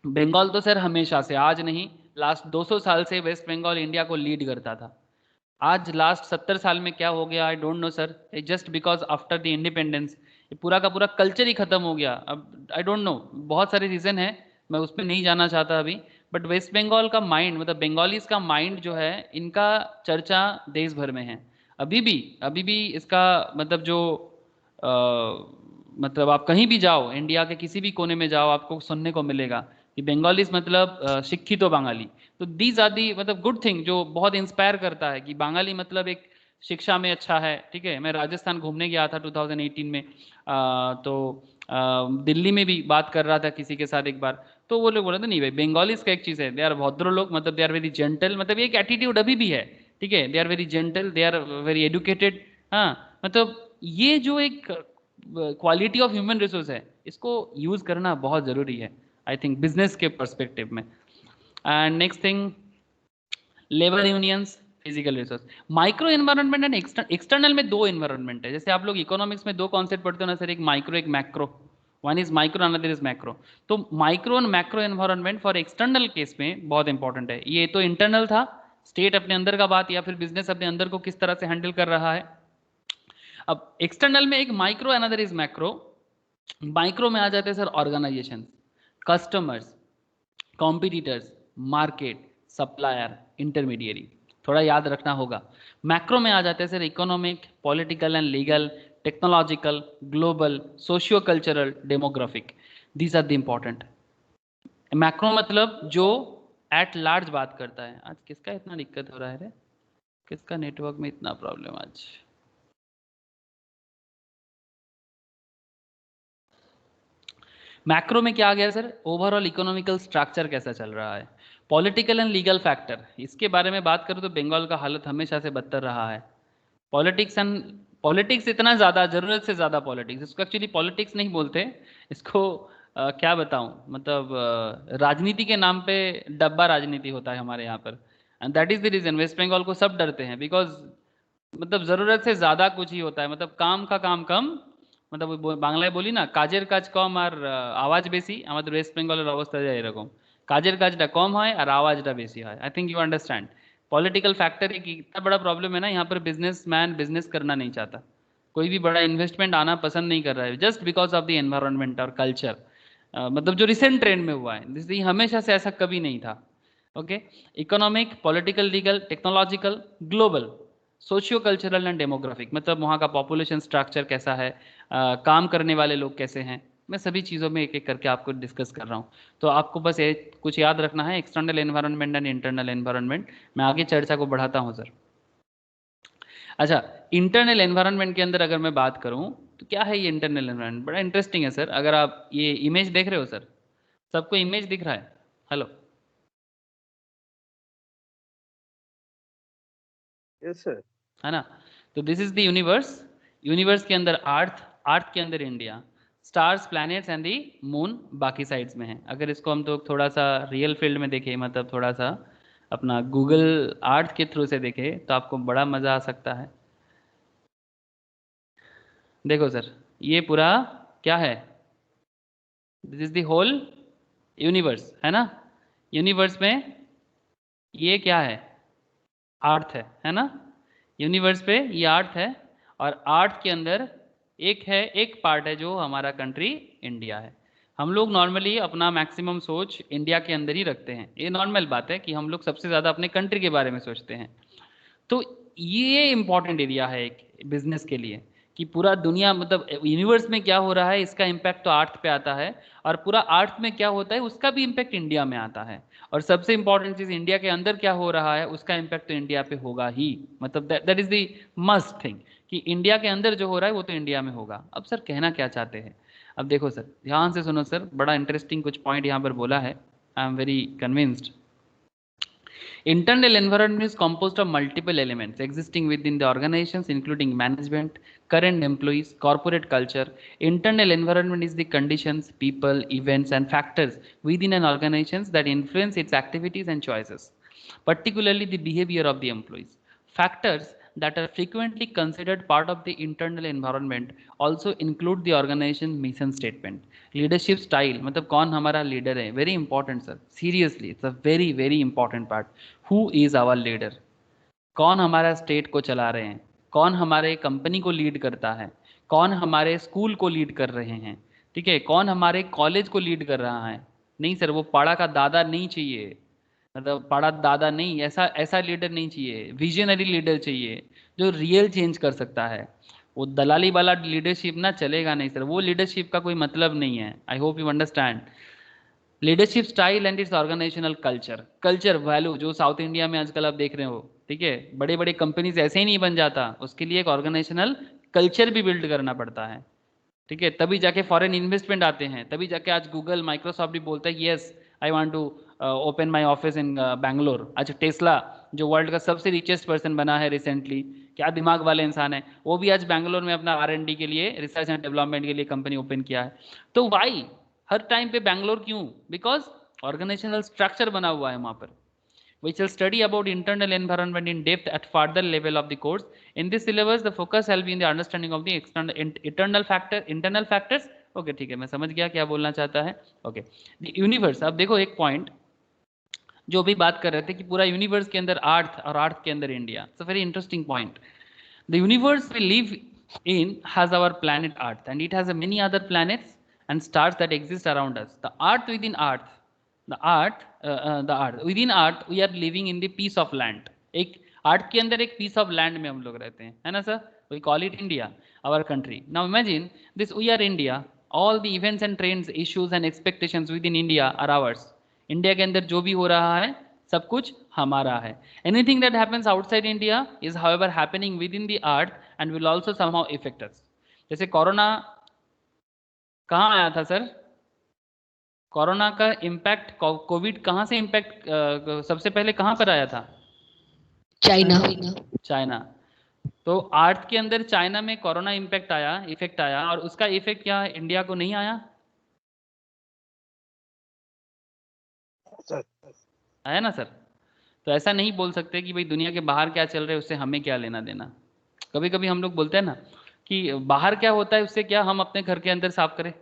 बंगाल तो सर हमेशा से, आज नहीं, लास्ट 200 साल से वेस्ट बंगाल इंडिया को लीड करता था। आज लास्ट 70 साल में क्या हो गया I don't know sir, just because after the independence पूरा का पूरा कल्चर ही खत्म हो गया। अब आई डोंट नो, बहुत सारे रीज़न है, मैं उसमें नहीं जाना चाहता अभी। बट वेस्ट बंगाल का माइंड, मतलब बंगालीज का माइंड जो है, इनका चर्चा देश भर में है। अभी भी इसका मतलब जो अ, मतलब आप कहीं भी जाओ, इंडिया के किसी भी कोने में जाओ, आपको सुनने को मिलेगा कि बंगालीज मतलब शिक्षित तो बांगाली। तो दीज आर दी मतलब गुड थिंग जो बहुत इंस्पायर करता है कि बांगाली मतलब एक शिक्षा में अच्छा है। ठीक है, मैं राजस्थान घूमने गया था 2018 में, तो दिल्ली में भी बात कर रहा था किसी के साथ एक बार, तो वो लोग बोले थे नहीं भाई, बंगालीज का एक चीज़ है, दे आर भद्र लोग, मतलब दे आर वेरी जेंटल, मतलब एक एटीट्यूड अभी भी है। ठीक है, they are very gentle, they are very educated. हाँ, मतलब ये जो एक क्वालिटी ऑफ ह्यूमन रिसोर्स है, इसको यूज करना बहुत जरूरी है आई थिंक बिजनेस के पर्सपेक्टिव में। And next thing, labour unions, physical resource, micro environment and external में दो एनवायरनमेंट है। जैसे आप लोग इकोनॉमिक्स में दो कॉन्सेप्ट पढ़ते हो ना सर, एक माइक्रो एक macro, one is micro another is macro. तो micro and macro environment for external case में बहुत इंपॉर्टेंट है। ये तो इंटरनल था, स्टेट अपने अंदर का बात, या फिर बिजनेस अपने अंदर को किस तरह से हैंडल कर रहा है। अब एक्सटर्नल में एक micro another is macro. Micro में आ जाते हैं sir organisation, customers, competitors, market, supplier, intermediary, थोड़ा याद रखना होगा। मैक्रो में आ जाते हैं sir economic, political and legal, technological, global, socio cultural, demographic, these are the important. Macro मतलब जो एट लार्ज बात करता है। आज किसका इतना दिक्कत हो रहा है रे, किसका नेटवर्क में इतना प्रॉब्लम आज। मैक्रो में क्या आ गया सर, ओवरऑल इकोनॉमिकल स्ट्रक्चर कैसा चल रहा है, पॉलिटिकल एंड लीगल फैक्टर, इसके बारे में बात करूँ तो बंगाल का हालत हमेशा से बदतर रहा है। पॉलिटिक्स इतना ज़्यादा, ज़रूरत से ज़्यादा पॉलिटिक्स, इसको एक्चुअली पॉलिटिक्स नहीं बोलते, इसको क्या बताऊं, मतलब राजनीति के नाम पे डब्बा राजनीति होता है हमारे यहाँ पर। And that is the reason West Bengal को सब डरते हैं, बिकॉज मतलब ज़रूरत से ज़्यादा कुछ ही होता है, मतलब काम का काम कम, मतलब বাংলায় বলি না কাজের কাজ কম আর আওয়াজ বেশি, আমাদের ওয়েস্ট বেঙ্গলের অবস্থা যায় এরকম, কাজের কাজটা কম হয় আর আওয়াজটা বেশি হয়। I think you understand political factor एक इतना बड़ा प्रॉब्लम है ना यहाँ पर, बिजनेसमैन बिजनेस करना नहीं चाहता, कोई भी बड़ा इन्वेस्टमेंट आना पसंद नहीं कर रहा है, just because of the environment और कल्चर। मतलब जो रिसेंट ट्रेंड में हुआ है, जैसे हमेशा से ऐसा कभी नहीं था। Okay, economic, political, legal, technological, global, socio cultural and demographic, मतलब वहाँ का पॉपुलेशन स्ट्रक्चर कैसा है, काम करने वाले लोग कैसे हैं, मैं सभी चीज़ों में एक एक करके आपको डिस्कस कर रहा हूँ। तो आपको बस ये कुछ याद रखना है, external environment and internal environment. मैं आगे चर्चा को बढ़ाता हूँ सर। अच्छा, इंटरनल एनवायरनमेंट के अंदर अगर मैं बात करूँ तो क्या है ये इंटरनल एनवायरनमेंट, बड़ा इंटरेस्टिंग है सर। अगर आप ये इमेज देख रहे हो सर, सबको इमेज दिख रहा है, हेलो? Yes sir. है ना? तो this is the universe, universe के अंदर अर्थ, अर्थ के अंदर India, stars, planets and the moon बाकी साइड्स में है। अगर इसको हम तो थोड़ा सा रियल फील्ड में देखें, मतलब थोड़ा सा अपना गूगल अर्थ के थ्रू से देखें, तो आपको बड़ा मज़ा आ सकता है। देखो सर, ये पूरा क्या है, this is the whole universe, है ना? यूनिवर्स में ये क्या है, अर्थ है ना? यूनिवर्स पे ये अर्थ है, और अर्थ के अंदर एक पार्ट है जो हमारा कंट्री इंडिया है। हम लोग नॉर्मली अपना मैक्सिमम सोच इंडिया के अंदर ही रखते हैं, ये नॉर्मल बात है कि हम लोग सबसे ज़्यादा अपने कंट्री के बारे में सोचते हैं। तो ये इंपॉर्टेंट एरिया है एक बिजनेस के लिए, कि पूरा दुनिया, मतलब यूनिवर्स में क्या हो रहा है इसका इम्पैक्ट तो अर्थ पे आता है, और पूरा अर्थ में क्या होता है उसका भी इम्पैक्ट इंडिया में आता है, और सबसे इंपॉर्टेंट चीज़ इंडिया के अंदर क्या हो रहा है उसका इम्पैक्ट तो इंडिया पे होगा ही, मतलब that is the must thing. कि इंडिया के अंदर जो हो रहा है वो तो इंडिया में होगा। अब सर कहना क्या चाहते हैं? अब देखो सर, ध्यान से सुनो सर, बड़ा इंटरेस्टिंग कुछ पॉइंट यहाँ पर बोला है। I am very convinced. Internal environment is composed of multiple elements existing within the organizations, including management, current employees, corporate culture. Internal environment is the conditions, people, events, and factors within an organization that influence its activities and choices, particularly the behavior of the employees. Factors that are frequently considered part of the internal environment also include the organization mission statement, leadership style, मतलब कौन हमारा लीडर है, very important sir, seriously it's a very very important part. Who is our leader? कौन हमारा स्टेट को चला रहे हैं, कौन हमारे कंपनी को लीड करता है, कौन हमारे स्कूल को लीड कर रहे हैं, ठीक है, कौन हमारे कॉलेज को लीड कर रहा है। नहीं सर, वो पाड़ा का दादा नहीं चाहिए, मतलब पाड़ा दादा नहीं, ऐसा ऐसा लीडर नहीं चाहिए, विजनरी लीडर चाहिए जो रियल चेंज कर सकता है। वो दलाली वाला लीडरशिप ना चलेगा नहीं सर, वो लीडरशिप का कोई मतलब नहीं है। I hope you understand. Leadership style and its organisational culture, culture value जो साउथ इंडिया में आजकल आप देख रहे हो, ठीक है, बड़े बड़े कंपनीज ऐसे ही नहीं बन जाता, उसके लिए एक ऑर्गेनाइजेशनल कल्चर भी बिल्ड करना पड़ता है, ठीक है, तभी जाके फॉरेन इन्वेस्टमेंट आते हैं, तभी जाके आज गूगल माइक्रोसॉफ्ट भी बोलता है yes I want to open my office in Bangalore. आज टेस्ला जो वर्ल्ड का सबसे रिचेस्ट पर्सन बना है रिसेंटली, क्या दिमाग वाले इंसान है, वो भी आज बैंगलोर में अपना R&D के लिए, रिसर्च एंड डेवलपमेंट के लिए कंपनी ओपन किया है। तो वाई हर टाइम पे बैंगलोर क्यों? बिकॉज ऑर्गेनाइजेशनल स्ट्रक्चर बना हुआ है वहां पर। We shall study about internal environment in depth at further level of the course. In this syllabus, the focus shall be in the understanding of the internal factors. Okay, ठीक है, मैं समझ गया क्या बोलना चाहता है। Okay, the universe। अब देखो एक पॉइंट जो भी बात कर रहे थे कि पूरा यूनिवर्स के अंदर अर्थ और अर्थ के अंदर India, it's a very interesting point. The universe we live in has our planet Earth and it has many other planets and stars that exist around us. The earth within earth, the earth within earth we are living in the piece of land. एक अर्थ के अंदर एक piece of land में हम लोग रहते हैं, है ना sir? We call it India, our country. Now imagine this, we are India, all the events and trends, issues and expectations within India are ours. India के अंदर जो भी हो रहा है सब कुछ हमारा है। Anything that happens outside India is however happening with in the earth and will also somehow effect us. जैसे कोरोना कहाँ आया था सर? कोरोना का इम्पैक्ट, कोविड कहाँ से इम्पैक्ट सबसे पहले कहाँ पर आया था? चाइना। चाइना। तो अर्थ के अंदर चाइना में कोरोना इम्पैक्ट आया, इफेक्ट आया, और उसका इफेक्ट क्या इंडिया को नहीं आया? आया ना सर? तो ऐसा नहीं बोल सकते कि भाई दुनिया के बाहर क्या चल रहा है उससे हमें क्या लेना देना। कभी कभी हम लोग बोलते हैं ना कि बाहर क्या होता है उससे क्या हम अपने घर के अंदर साफ करें,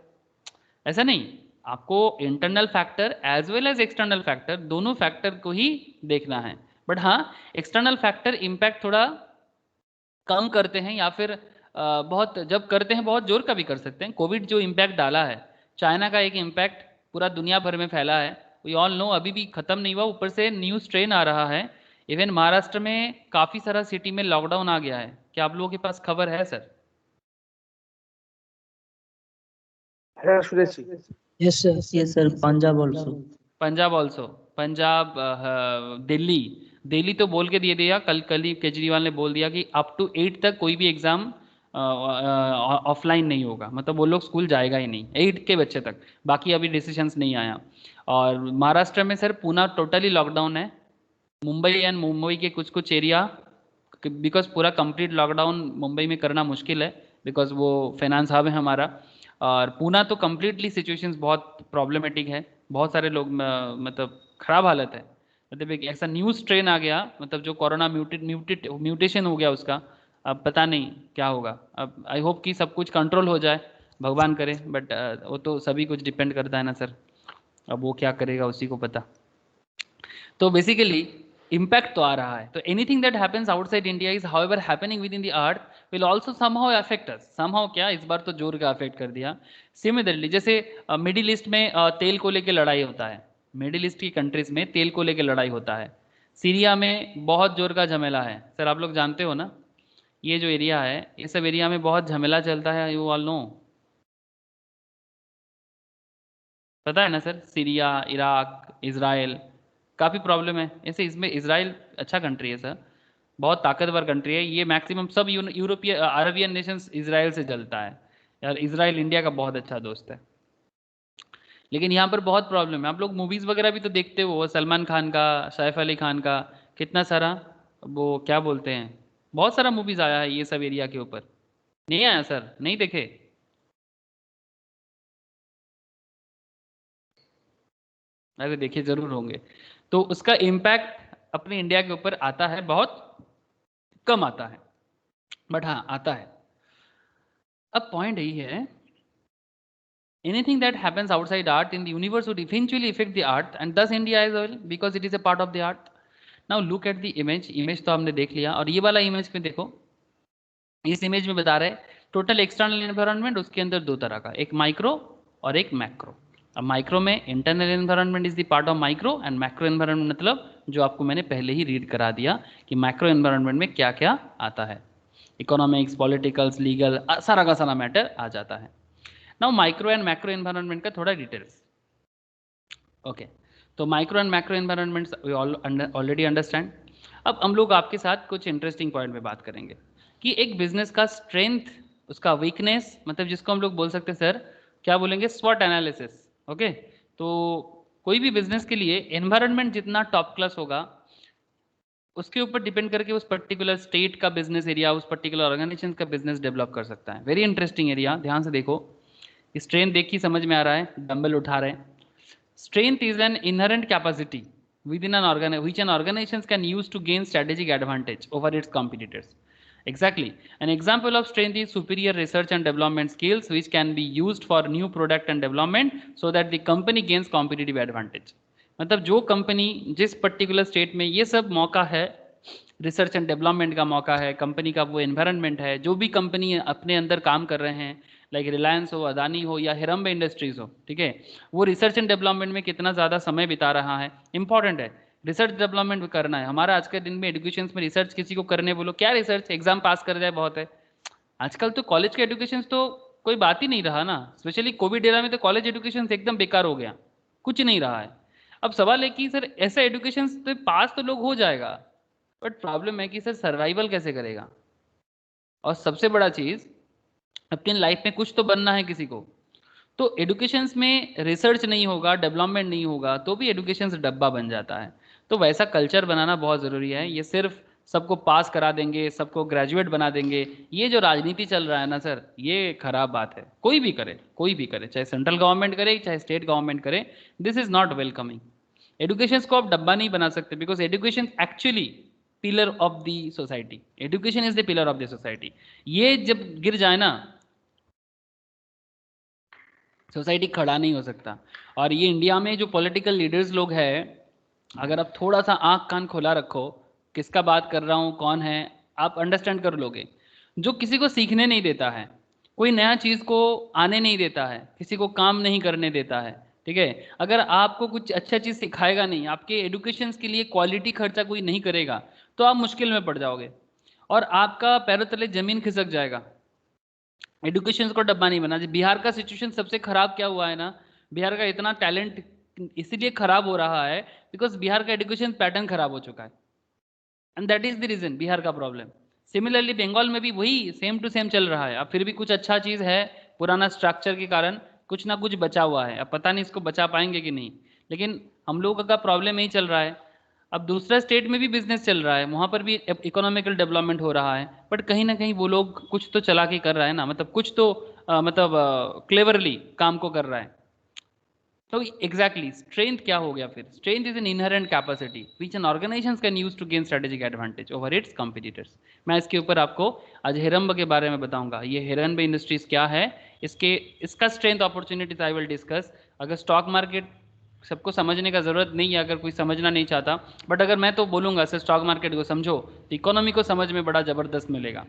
ऐसा नहीं। आपको internal factor as well as external factor, दोनों फैक्टर को ही देखना है। बट हाँ, एक्सटर्नल फैक्टर इम्पैक्ट थोड़ा कम करते हैं या फिर बहुत जब करते हैं बहुत जोर का भी कर सकते हैं। कोविड जो इम्पैक्ट डाला है, चाइना का एक इम्पैक्ट पूरा दुनिया भर में फैला है, वी ऑल नो, अभी भी खत्म नहीं हुआ, ऊपर से न्यू स्ट्रेन आ रहा है। इवन महाराष्ट्र में काफ़ी सारा सिटी में लॉकडाउन आ गया है, क्या आप लोगों के पास खबर है sir? Yes sir, Punjab also. Punjab also, Punjab, Delhi, Delhi तो बोल के दिए दिया, कल ही केजरीवाल ने बोल दिया कि अप टू 8 तक कोई भी एग्ज़ाम ऑफलाइन नहीं होगा, मतलब वो लोग स्कूल जाएगा ही नहीं 8 के बच्चे तक, बाकी अभी डिसीजंस नहीं आया। और महाराष्ट्र में सर पूना टोटली लॉकडाउन है, मुंबई एंड मुंबई के कुछ कुछ एरिया, बिकॉज पूरा कंप्लीट लॉकडाउन मुंबई में करना मुश्किल है, बिकॉज वो फाइनेंस हब है हमारा। और पूना तो कम्प्लीटली सिचुएशंस बहुत प्रॉब्लमेटिक है, बहुत सारे लोग मतलब ख़राब हालत है, मतलब एक ऐसा न्यू स्ट्रेन आ गया, मतलब जो कोरोना म्यूटेशन हो गया उसका, अब पता नहीं क्या होगा। अब आई होप कि सब कुछ कंट्रोल हो जाए, भगवान करे, बट वो तो सभी कुछ डिपेंड करता है ना सर, अब वो क्या करेगा उसी को पता। तो बेसिकली इम्पैक्ट तो आ रहा है। तो anything that happens outside India is however happening with in the earth will also somehow affect us. Somehow क्या, इस बार तो जोर का अफेक्ट कर दिया। सिमिलरली जैसे मिडिल ईस्ट में तेल को लेकर लड़ाई होता है, मिडिल ईस्ट की कंट्रीज में तेल को लेकर लड़ाई होता है, सीरिया में बहुत जोर का झमेला है सर, आप लोग जानते हो ना, ये जो एरिया है ये सब एरिया में बहुत झमेला चलता है, यू ऑल नो, पता है ना सर? सीरिया, इराक, इज़राइल, काफ़ी प्रॉब्लम है ऐसे। इसमें इज़राइल अच्छा कंट्री है सर, बहुत ताकतवर कंट्री है ये। मैक्सिमम सब यूरोपीय अरबियन नेशंस इजराइल से जलता है यार। इजराइल इंडिया का बहुत अच्छा दोस्त है। लेकिन यहाँ पर बहुत प्रॉब्लम है। आप लोग मूवीज़ वगैरह भी तो देखते हो, सलमान खान का, सैफ अली खान का, कितना सारा वो क्या बोलते हैं, बहुत सारा मूवीज़ आया है ये सब एरिया के ऊपर। नहीं आया सर? नहीं देखे? अरे देखिए जरूर होंगे। तो उसका इम्पैक्ट अपने इंडिया के ऊपर आता है, बहुत कम आता है, बट हाँ आता है। अब पॉइंट यही है, anything that happens outside art in the universe would eventually affect the art and thus India as well because it is a part of the art. Now look at the image तो हमने देख लिया, और ये वाला इमेज में देखो, इस इमेज में बता रहे हैं टोटल एक्सटर्नल एनवायरनमेंट, उसके अंदर दो तरह का, एक माइक्रो और एक मैक्रो। अब माइक्रो में internal environment is the part of micro, and macro environment मतलब जो आपको मैंने पहले ही रीड करा दिया कि मैक्रो एनवायरनमेंट में क्या क्या आता है, इकोनॉमिक्स, पॉलिटिकल्स, लीगल, सारा का सारा मैटर आ जाता है। Now micro and macro environment का थोड़ा डिटेल्स। ओके, तो micro and macro environments we already understand. अब हम लोग आपके साथ कुछ इंटरेस्टिंग पॉइंट पे बात करेंगे कि एक बिजनेस का स्ट्रेंथ, उसका वीकनेस, मतलब जिसको हम लोग बोल सकते हैं सर क्या बोलेंगे, स्वॉट एनालिसिस। ओके, तो कोई भी बिजनेस के लिए एनवायरनमेंट जितना टॉप क्लास होगा उसके ऊपर डिपेंड करके उस पर्टिकुलर स्टेट का बिजनेस एरिया, उस पर्टिकुलर ऑर्गेनाइजेशन का बिजनेस डेवलप कर सकता है। वेरी इंटरेस्टिंग एरिया, ध्यान से देखो। स्ट्रेंथ देखिए, समझ में आ रहा है, डंबल उठा रहे हैं। Strength is an inherent capacity within an which an organization can use to gain strategic advantage over its competitors. Exactly. An example of strength is superior research and development skills which can be used for new product and development so that the company gains competitive advantage. मतलब जो कंपनी जिस पर्टिकुलर स्टेट में ये सब मौका है, रिसर्च एंड डेवलपमेंट का मौका है, कंपनी का वो एनवायरनमेंट है, जो भी कंपनी अपने अंदर काम कर रहे हैं, लाइक रिलायंस हो, अदानी हो या हिरम्बे इंडस्ट्रीज हो, ठीक है, वो रिसर्च एंड डेवलपमेंट में कितना ज़्यादा समय बिता रहा है, इंपॉर्टेंट है। रिसर्च डेवलपमेंट करना है हमारा। आज के दिन में एजुकेशन में रिसर्च किसी को करने बोलो, क्या रिसर्च, एग्जाम पास कर जाए बहुत है। आजकल तो कॉलेज के एजुकेशन तो कोई बात ही नहीं रहा ना, स्पेशली कोविड एरा में तो कॉलेज एजुकेशन एकदम बेकार हो गया, कुछ नहीं रहा है। अब सवाल है कि सर ऐसा एजुकेशन तो पास तो लोग हो जाएगा, बट प्रॉब्लम है कि सर सर्वाइवल कैसे करेगा। और सबसे बड़ा चीज, अपनी लाइफ में कुछ तो बनना है किसी को, तो एडुकेशन में रिसर्च नहीं होगा, डेवलपमेंट नहीं होगा, तो भी एडुकेशन डब्बा बन जाता है। तो वैसा कल्चर बनाना बहुत ज़रूरी है। ये सिर्फ सबको पास करा देंगे, सबको ग्रेजुएट बना देंगे, ये जो राजनीति चल रहा है ना सर, ये खराब बात है। कोई भी करे, कोई भी करे, चाहे सेंट्रल गवर्नमेंट करे चाहे स्टेट गवर्नमेंट करे, this is not welcoming. Education को आप डब्बा नहीं बना सकते, because education actually pillar of the society. Education is the pillar of the society. ये जब गिर जाए ना, सोसाइटी खड़ा नहीं हो सकता। और ये इंडिया में जो पॉलिटिकल लीडर्स लोग हैं, अगर आप थोड़ा सा आंख कान खोला रखो, किसका बात कर रहा हूँ, कौन है, आप अंडरस्टैंड कर लोगे। जो किसी को सीखने नहीं देता है, कोई नया चीज़ को आने नहीं देता है, किसी को काम नहीं करने देता है, ठीक है, अगर आपको कुछ अच्छा चीज़ सिखाएगा नहीं, आपके एडुकेशन के लिए क्वालिटी खर्चा कोई नहीं करेगा, तो आप मुश्किल में पड़ जाओगे और आपका पैरों तले जमीन खिसक जाएगा। एडुकेशन को डब्बा नहीं बना। बिहार का सिचुएशन सबसे खराब क्या हुआ है ना, बिहार का इतना टैलेंट इसीलिए खराब हो रहा है बिकॉज बिहार का एजुकेशन पैटर्न खराब हो चुका है, and that is the reason Bihar का प्रॉब्लम। सिमिलरली बंगाल में भी वही सेम टू सेम चल रहा है। अब फिर भी कुछ अच्छा चीज़ है, पुराना स्ट्रक्चर के कारण कुछ ना कुछ बचा हुआ है, अब पता नहीं इसको बचा पाएंगे कि नहीं, लेकिन हम लोगों का प्रॉब्लम यही चल रहा है। अब दूसरा स्टेट में भी बिजनेस चल रहा है, वहाँ पर भी इकोनॉमिकल डेवलपमेट हो रहा है, बट कहीं ना कहीं वो लोग कुछ तो चला के कर रहा है ना, मतलब कुछ तो मतलब क्लेवरली काम को कर रहा है। तो एग्जैक्टली स्ट्रेंथ क्या हो गया फिर? Strength is an inherent capacity which an organisation can use to gain strategic advantage over its competitors. मैं इसके ऊपर आपको आज हिरम्ब के बारे में बताऊंगा। ये हिरम्ब इंडस्ट्रीज क्या है, इसका strength opportunities I will discuss. अगर स्टॉक मार्केट सबको समझने का जरूरत नहीं है, अगर कोई समझना नहीं चाहता, बट अगर मैं तो बोलूंगा सर स्टॉक मार्केट को समझो, तो इकोनॉमी को समझ में बड़ा जबरदस्त मिलेगा।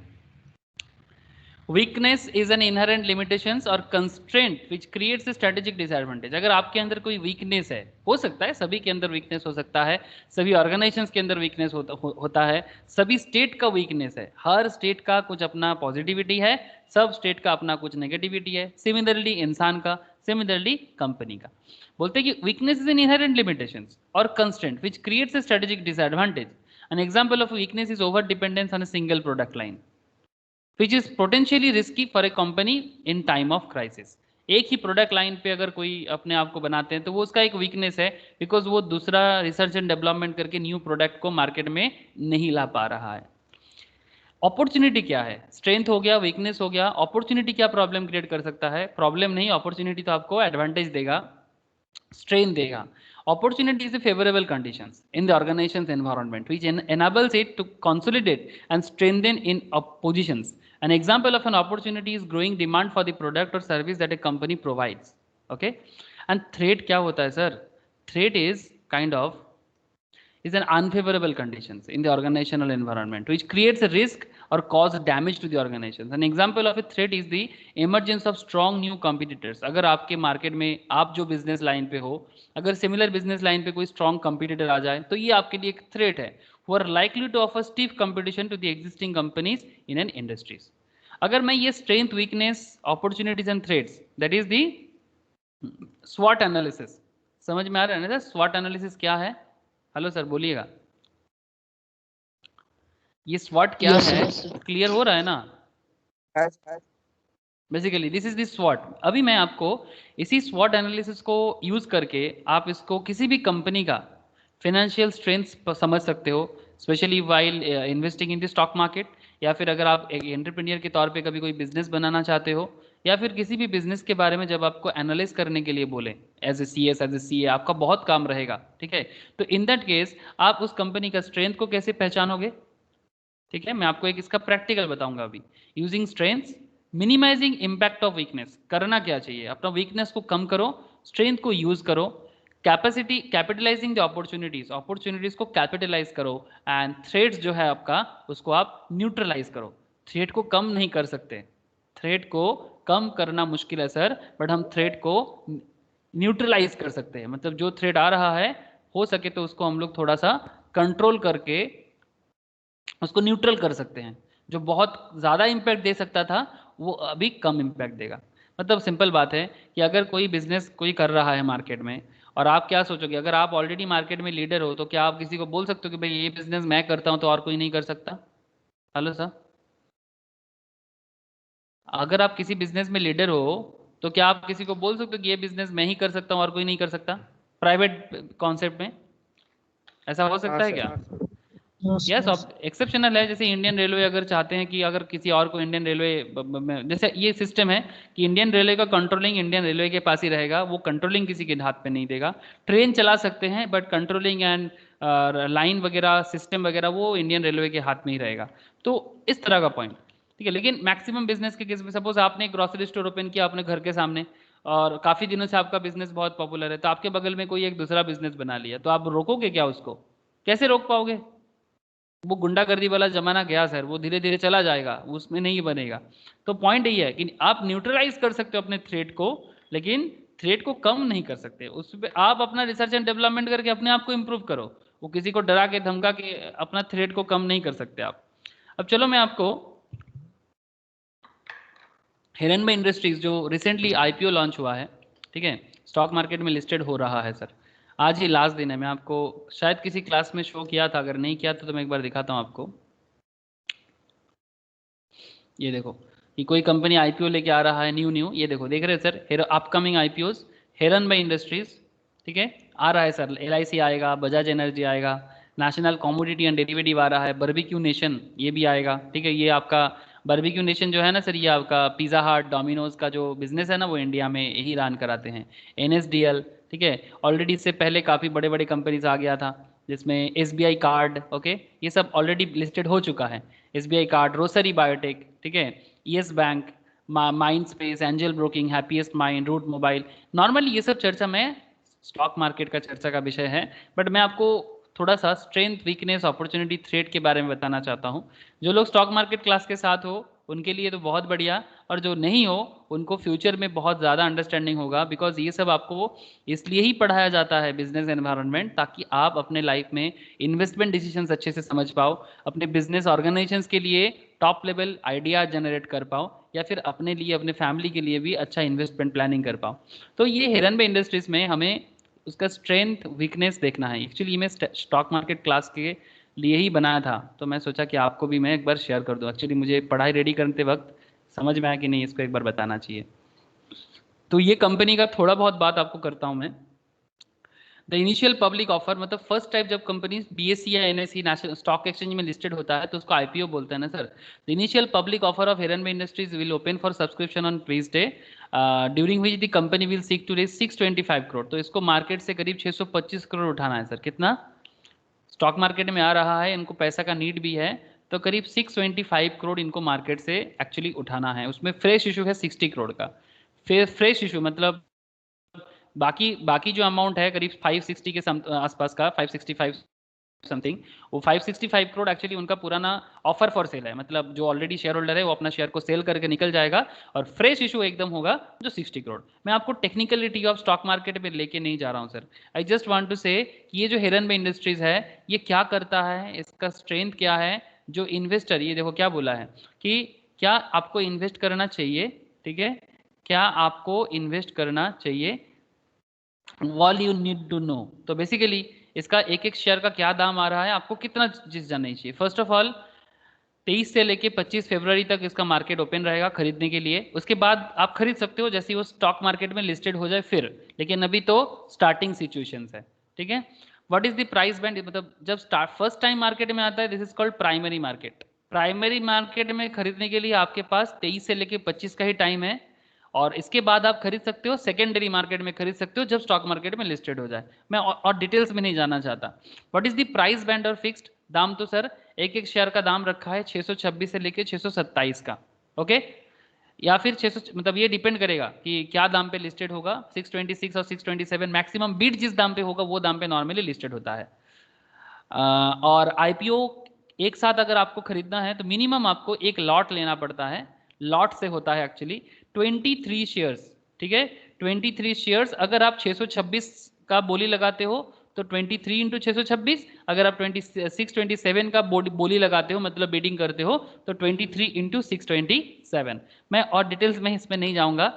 Weakness is an inherent limitations और constraint which creates strategic disadvantage. अगर आपके अंदर कोई वीकनेस है, हो सकता है सभी के अंदर वीकनेस हो सकता है, सभी ऑर्गेनाइजेशंस के अंदर वीकनेस होता है, सभी स्टेट का वीकनेस है, हर स्टेट का कुछ अपना पॉजिटिविटी है, सब स्टेट का अपना कुछ नेगेटिविटी है, सिमिलरली इंसान का, सिमिलरली कंपनी का। बोलते हैं कि weakness is an inherent limitations और constraint which creates strategic disadvantage. An example of a weakness is over dependence on a single product line, which is potentially risky for a company in time of crisis. एक ही प्रोडक्ट लाइन पे अगर कोई अपने आप को बनाते हैं तो वो उसका एक वीकनेस है, बिकॉज वो दूसरा रिसर्च एंड डेवलपमेंट करके न्यू प्रोडक्ट को मार्केट में नहीं ला पा रहा है। अपॉर्चुनिटी क्या है? स्ट्रेंथ हो गया, वीकनेस हो गया, अपॉर्चुनिटी क्या प्रॉब्लम क्रिएट कर सकता है? प्रॉब्लम नहीं, अपॉर्चुनिटी तो आपको एडवांटेज देगा, स्ट्रेंथ देगा। Opportunity is a favorable conditions in the organization's environment which enables it to consolidate and strengthen in positions. An example of an opportunity is growing demand for the product or service that a company provides. Okay, and threat क्या होता है sir? Threat is kind of is an unfavorable conditions in the organizational environment which creates a risk or cause damage to the organization. An example of a threat is the emergence of strong new competitors. अगर आपके मार्केट में आप जो बिजनेस लाइन पे हो, अगर सिमिलर बिजनेस लाइन पे कोई स्ट्रॉन्ग कंपटीटर आ जाए तो ये आपके लिए एक थ्रेट है, who are likely to offer stiff competition to the existing companies in an industries. अगर मैं ये strength, weakness, opportunities and threats, that is the SWOT analysis, समझ में आ रहा है ना सर? SWOT एनालिसिस क्या है? हेलो सर बोलिएगा, ये SWOT क्या है? क्लियर हो रहा है ना? Basically this is the SWOT। अभी मैं आपको इसी SWOT एनालिसिस को यूज करके आप इसको किसी भी कंपनी का फाइनेंशियल स्ट्रेंथ समझ सकते हो, specially while investing in the stock market, या फिर अगर आप एक एंटरप्रेन्योर के तौर पे कभी कोई बिजनेस बनाना चाहते हो, या फिर किसी भी बिजनेस के बारे में जब आपको एनालाइज करने के लिए बोले as a CS, as a CA, आपका बहुत काम रहेगा, ठीक है? तो इन दैट केस आप उस कंपनी का स्ट्रेंथ को कैसे पहचानोगे? ठीक है, मैं आपको एक इसका प्रैक्टिकल बताऊंगा अभी। Using strengths, minimising impact of weakness. करना क्या चाहिए? अपना वीकनेस को कम करो, स्ट्रेंथ को यूज करो। Capacity, capitalising the opportunities, opportunities को कैपिटलाइज करो। एंड थ्रेट्स जो है आपका, उसको आप न्यूट्रलाइज करो। थ्रेट को कम नहीं कर सकते, थ्रेट को कम करना मुश्किल है सर, बट हम थ्रेट को न्यूट्रलाइज कर सकते हैं। मतलब जो थ्रेट आ रहा है, हो सके तो उसको हम लोग थोड़ा सा कंट्रोल करके उसको न्यूट्रल कर सकते हैं। जो बहुत ज़्यादा इम्पैक्ट दे सकता था वो अभी कम इम्पैक्ट देगा। मतलब सिंपल बात है कि अगर कोई बिजनेस कोई कर रहा है मार्केट में, और आप क्या सोचोगे, अगर आप ऑलरेडी मार्केट में लीडर हो तो क्या आप किसी को बोल सकते हो कि भाई ये बिजनेस मैं करता हूं तो और कोई नहीं कर सकता? हेलो सर, अगर आप किसी बिजनेस में लीडर हो तो क्या आप किसी को बोल सकते हो कि ये बिजनेस मैं ही कर सकता हूं और कोई नहीं कर सकता? प्राइवेट कॉन्सेप्ट में ऐसा हो सकता है क्या? यस, एक्सेप्शनल है। जैसे इंडियन रेलवे अगर चाहते हैं कि अगर किसी और को इंडियन रेलवे, जैसे ये सिस्टम है कि इंडियन रेलवे का कंट्रोलिंग इंडियन रेलवे के पास ही रहेगा, वो कंट्रोलिंग किसी के हाथ पे नहीं देगा। ट्रेन चला सकते हैं बट कंट्रोलिंग एंड लाइन वगैरह, सिस्टम वगैरह वो इंडियन रेलवे के हाथ में ही रहेगा। तो इस तरह का पॉइंट, ठीक है। लेकिन मैक्सिमम बिजनेस के केस में, सपोज आपने एक ग्रोसरी स्टोर ओपन किया अपने घर के सामने और काफ़ी दिनों से आपका बिजनेस बहुत पॉपुलर है, तो आपके बगल में कोई एक दूसरा बिजनेस बना लिया, तो आप रोकोगे क्या उसको? कैसे रोक पाओगे? वो गुंडागर्दी वाला जमाना गया सर, वो धीरे धीरे चला जाएगा, उसमें नहीं बनेगा। तो पॉइंट यही है कि आप न्यूट्रलाइज कर सकते हो अपने थ्रेट को, लेकिन थ्रेट को कम नहीं कर सकते। उस पर आप अपना रिसर्च एंड डेवलपमेंट करके अपने आप को इंप्रूव करो। वो किसी को डरा के धमका के अपना थ्रेट को कम नहीं कर सकते आप। अब चलो मैं आपको हिरनबाई इंडस्ट्रीज जो रिसेंटली IPO लॉन्च हुआ है, ठीक है, स्टॉक मार्केट में लिस्टेड हो रहा है सर, आज ही लास्ट दिन है। मैं आपको शायद किसी क्लास में शो किया था, अगर नहीं किया तो मैं एक बार दिखाता हूँ आपको। ये देखो, ये कोई कंपनी IPO लेके आ रहा है न्यू, ये देखो, देख रहे हैं सर, अपकमिंग IPOs हिरनबाई इंडस्ट्रीज, ठीक है, आ रहा है सर। LIC आएगा, बजाज एनर्जी आएगा, नेशनल कॉमोडिटी एंड डेरिवेटिव आ रहा है, बारबेक्यू नेशन ये भी आएगा, ठीक है। ये आपका बारबेक्यू नेशन जो है ना सर, ये आपका पिज़्ज़ा हट, डोमिनोज का जो बिजनेस है ना, वो इंडिया में ही रन कराते हैं। NSDL, ठीक है, ऑलरेडी इससे पहले काफ़ी बड़े बड़े कंपनीज आ गया था, जिसमें SBI कार्ड, ओके, ये सब ऑलरेडी लिस्टेड हो चुका है। SBI कार्ड, रोसरी बायोटेक, ठीक है, येस बैंक, माइंड स्पेस, एंजल ब्रोकिंग, हैप्पीएस्ट माइंड, रूट मोबाइल। नॉर्मली ये सब चर्चा में स्टॉक मार्केट का चर्चा का विषय है, बट मैं आपको थोड़ा सा स्ट्रेंथ, वीकनेस, अपॉर्चुनिटी, थ्रेट के बारे में बताना चाहता हूँ। जो लोग स्टॉक मार्केट क्लास के साथ हो उनके लिए तो बहुत बढ़िया, और जो नहीं हो उनको फ्यूचर में बहुत ज़्यादा अंडरस्टैंडिंग होगा, बिकॉज ये सब आपको इसलिए ही पढ़ाया जाता है बिजनेस एनवायरनमेंट, ताकि आप अपने लाइफ में इन्वेस्टमेंट डिसीजंस अच्छे से समझ पाओ, अपने बिजनेस ऑर्गेनाइजेशंस के लिए टॉप लेवल आइडिया जनरेट कर पाओ, या फिर अपने लिए, अपने फैमिली के लिए भी अच्छा इन्वेस्टमेंट प्लानिंग कर पाओ। तो ये हिरनबाई इंडस्ट्रीज में हमें उसका स्ट्रेंथ, वीकनेस देखना है। एक्चुअली मैं स्टॉक मार्केट क्लास के लिए ही बनाया था, तो मैं सोचा कि आपको भी मैं एक बार शेयर कर दूं। एक्चुअली मुझे पढ़ाई रेडी करते वक्त समझ में आया कि नहीं, इसको एक बार बताना चाहिए। तो ये कंपनी का थोड़ा बहुत बात आपको करता हूं मैं। द इनिशियल पब्लिक ऑफर, मतलब फर्स्ट टाइप जब कंपनी बीएससी या एनएससी नेशनल स्टॉक एक्सचेंज में लिस्टेड होता है तो उसको आईपीओ बोलते हैं ना sir. The initial public offer of Heranba industries will open for subscription on Tuesday, during which the company will seek to raise 625 crore. तो इसको मार्केट से करीब 625 करोड़ उठाना है सर। कितना स्टॉक मार्केट में आ रहा है, इनको पैसा का नीड भी है, तो करीब 625 करोड़ इनको मार्केट से एक्चुअली उठाना है। उसमें फ्रेश इशू है 60 करोड़ का। फिर फ्रेश इशू मतलब बाकी बाकी जो अमाउंट है करीब 560 के आसपास का, 565 समथिंग, वो 565 करोड़ एक्चुअली उनका पुराना ऑफर फॉर सेल है। मतलब जो ऑलरेडी शेयर होल्डर है वो अपना शेयर को सेल करके निकल जाएगा, और फ्रेश इशू एकदम होगा जो 60 करोड़। मैं आपको टेक्निकलिटी ऑफ स्टॉक मार्केट में लेके नहीं जा रहा हूं sir. I just want to say कि ये जो हिरनबे इंडस्ट्रीज है ये क्या करता है, इसका स्ट्रेंथ क्या है। जो इन्वेस्टर, ये देखो क्या बोला है कि क्या आपको इन्वेस्ट करना चाहिए, ठीक है, क्या आपको इन्वेस्ट करना चाहिए, all you need to know. तो बेसिकली इसका एक एक शेयर का क्या दाम आ रहा है, आपको कितना चीज जाननी चाहिए। फर्स्ट ऑफ ऑल 23 से लेके 25 फरवरी तक इसका मार्केट ओपन रहेगा खरीदने के लिए। उसके बाद आप खरीद सकते हो जैसे वो स्टॉक मार्केट में लिस्टेड हो जाए फिर, लेकिन अभी तो स्टार्टिंग सिचुएशंस है, ठीक है। What is the price band, मतलब जब स्टार्ट फर्स्ट टाइम मार्केट में आता है, this is called primary market. Primary market में खरीदने के लिए आपके पास 23 से लेके 25 का ही टाइम है, और इसके बाद आप खरीद सकते हो सेकेंडरी मार्केट में, खरीद सकते हो जब स्टॉक मार्केट में लिस्टेड हो जाए। मैं और डिटेल्स में नहीं जाना चाहता। What is the price band और फिक्स्ड दाम, तो सर एक एक शेयर का दाम रखा है 626 से लेके 627 का, ओके। या फिर 600, मतलब ये डिपेंड करेगा कि क्या दाम पे लिस्टेड होगा। 626 और 627 मैक्सिमम बीट जिस दाम पे होगा वो दाम पे नॉर्मली लिस्टेड होता है। और आईपीओ एक साथ अगर आपको खरीदना है तो मिनिमम आपको एक लॉट लेना पड़ता है। लॉट से होता है एक्चुअली 23 शेयर्स, ठीक है। 23 शेयर्स, अगर आप 626 का बोली लगाते हो तो 23 इंटू 626, अगर आप 627 का बोली लगाते हो मतलब बीडिंग करते हो तो 23 इंटू 627। मैं और डिटेल्स में इसमें नहीं जाऊंगा।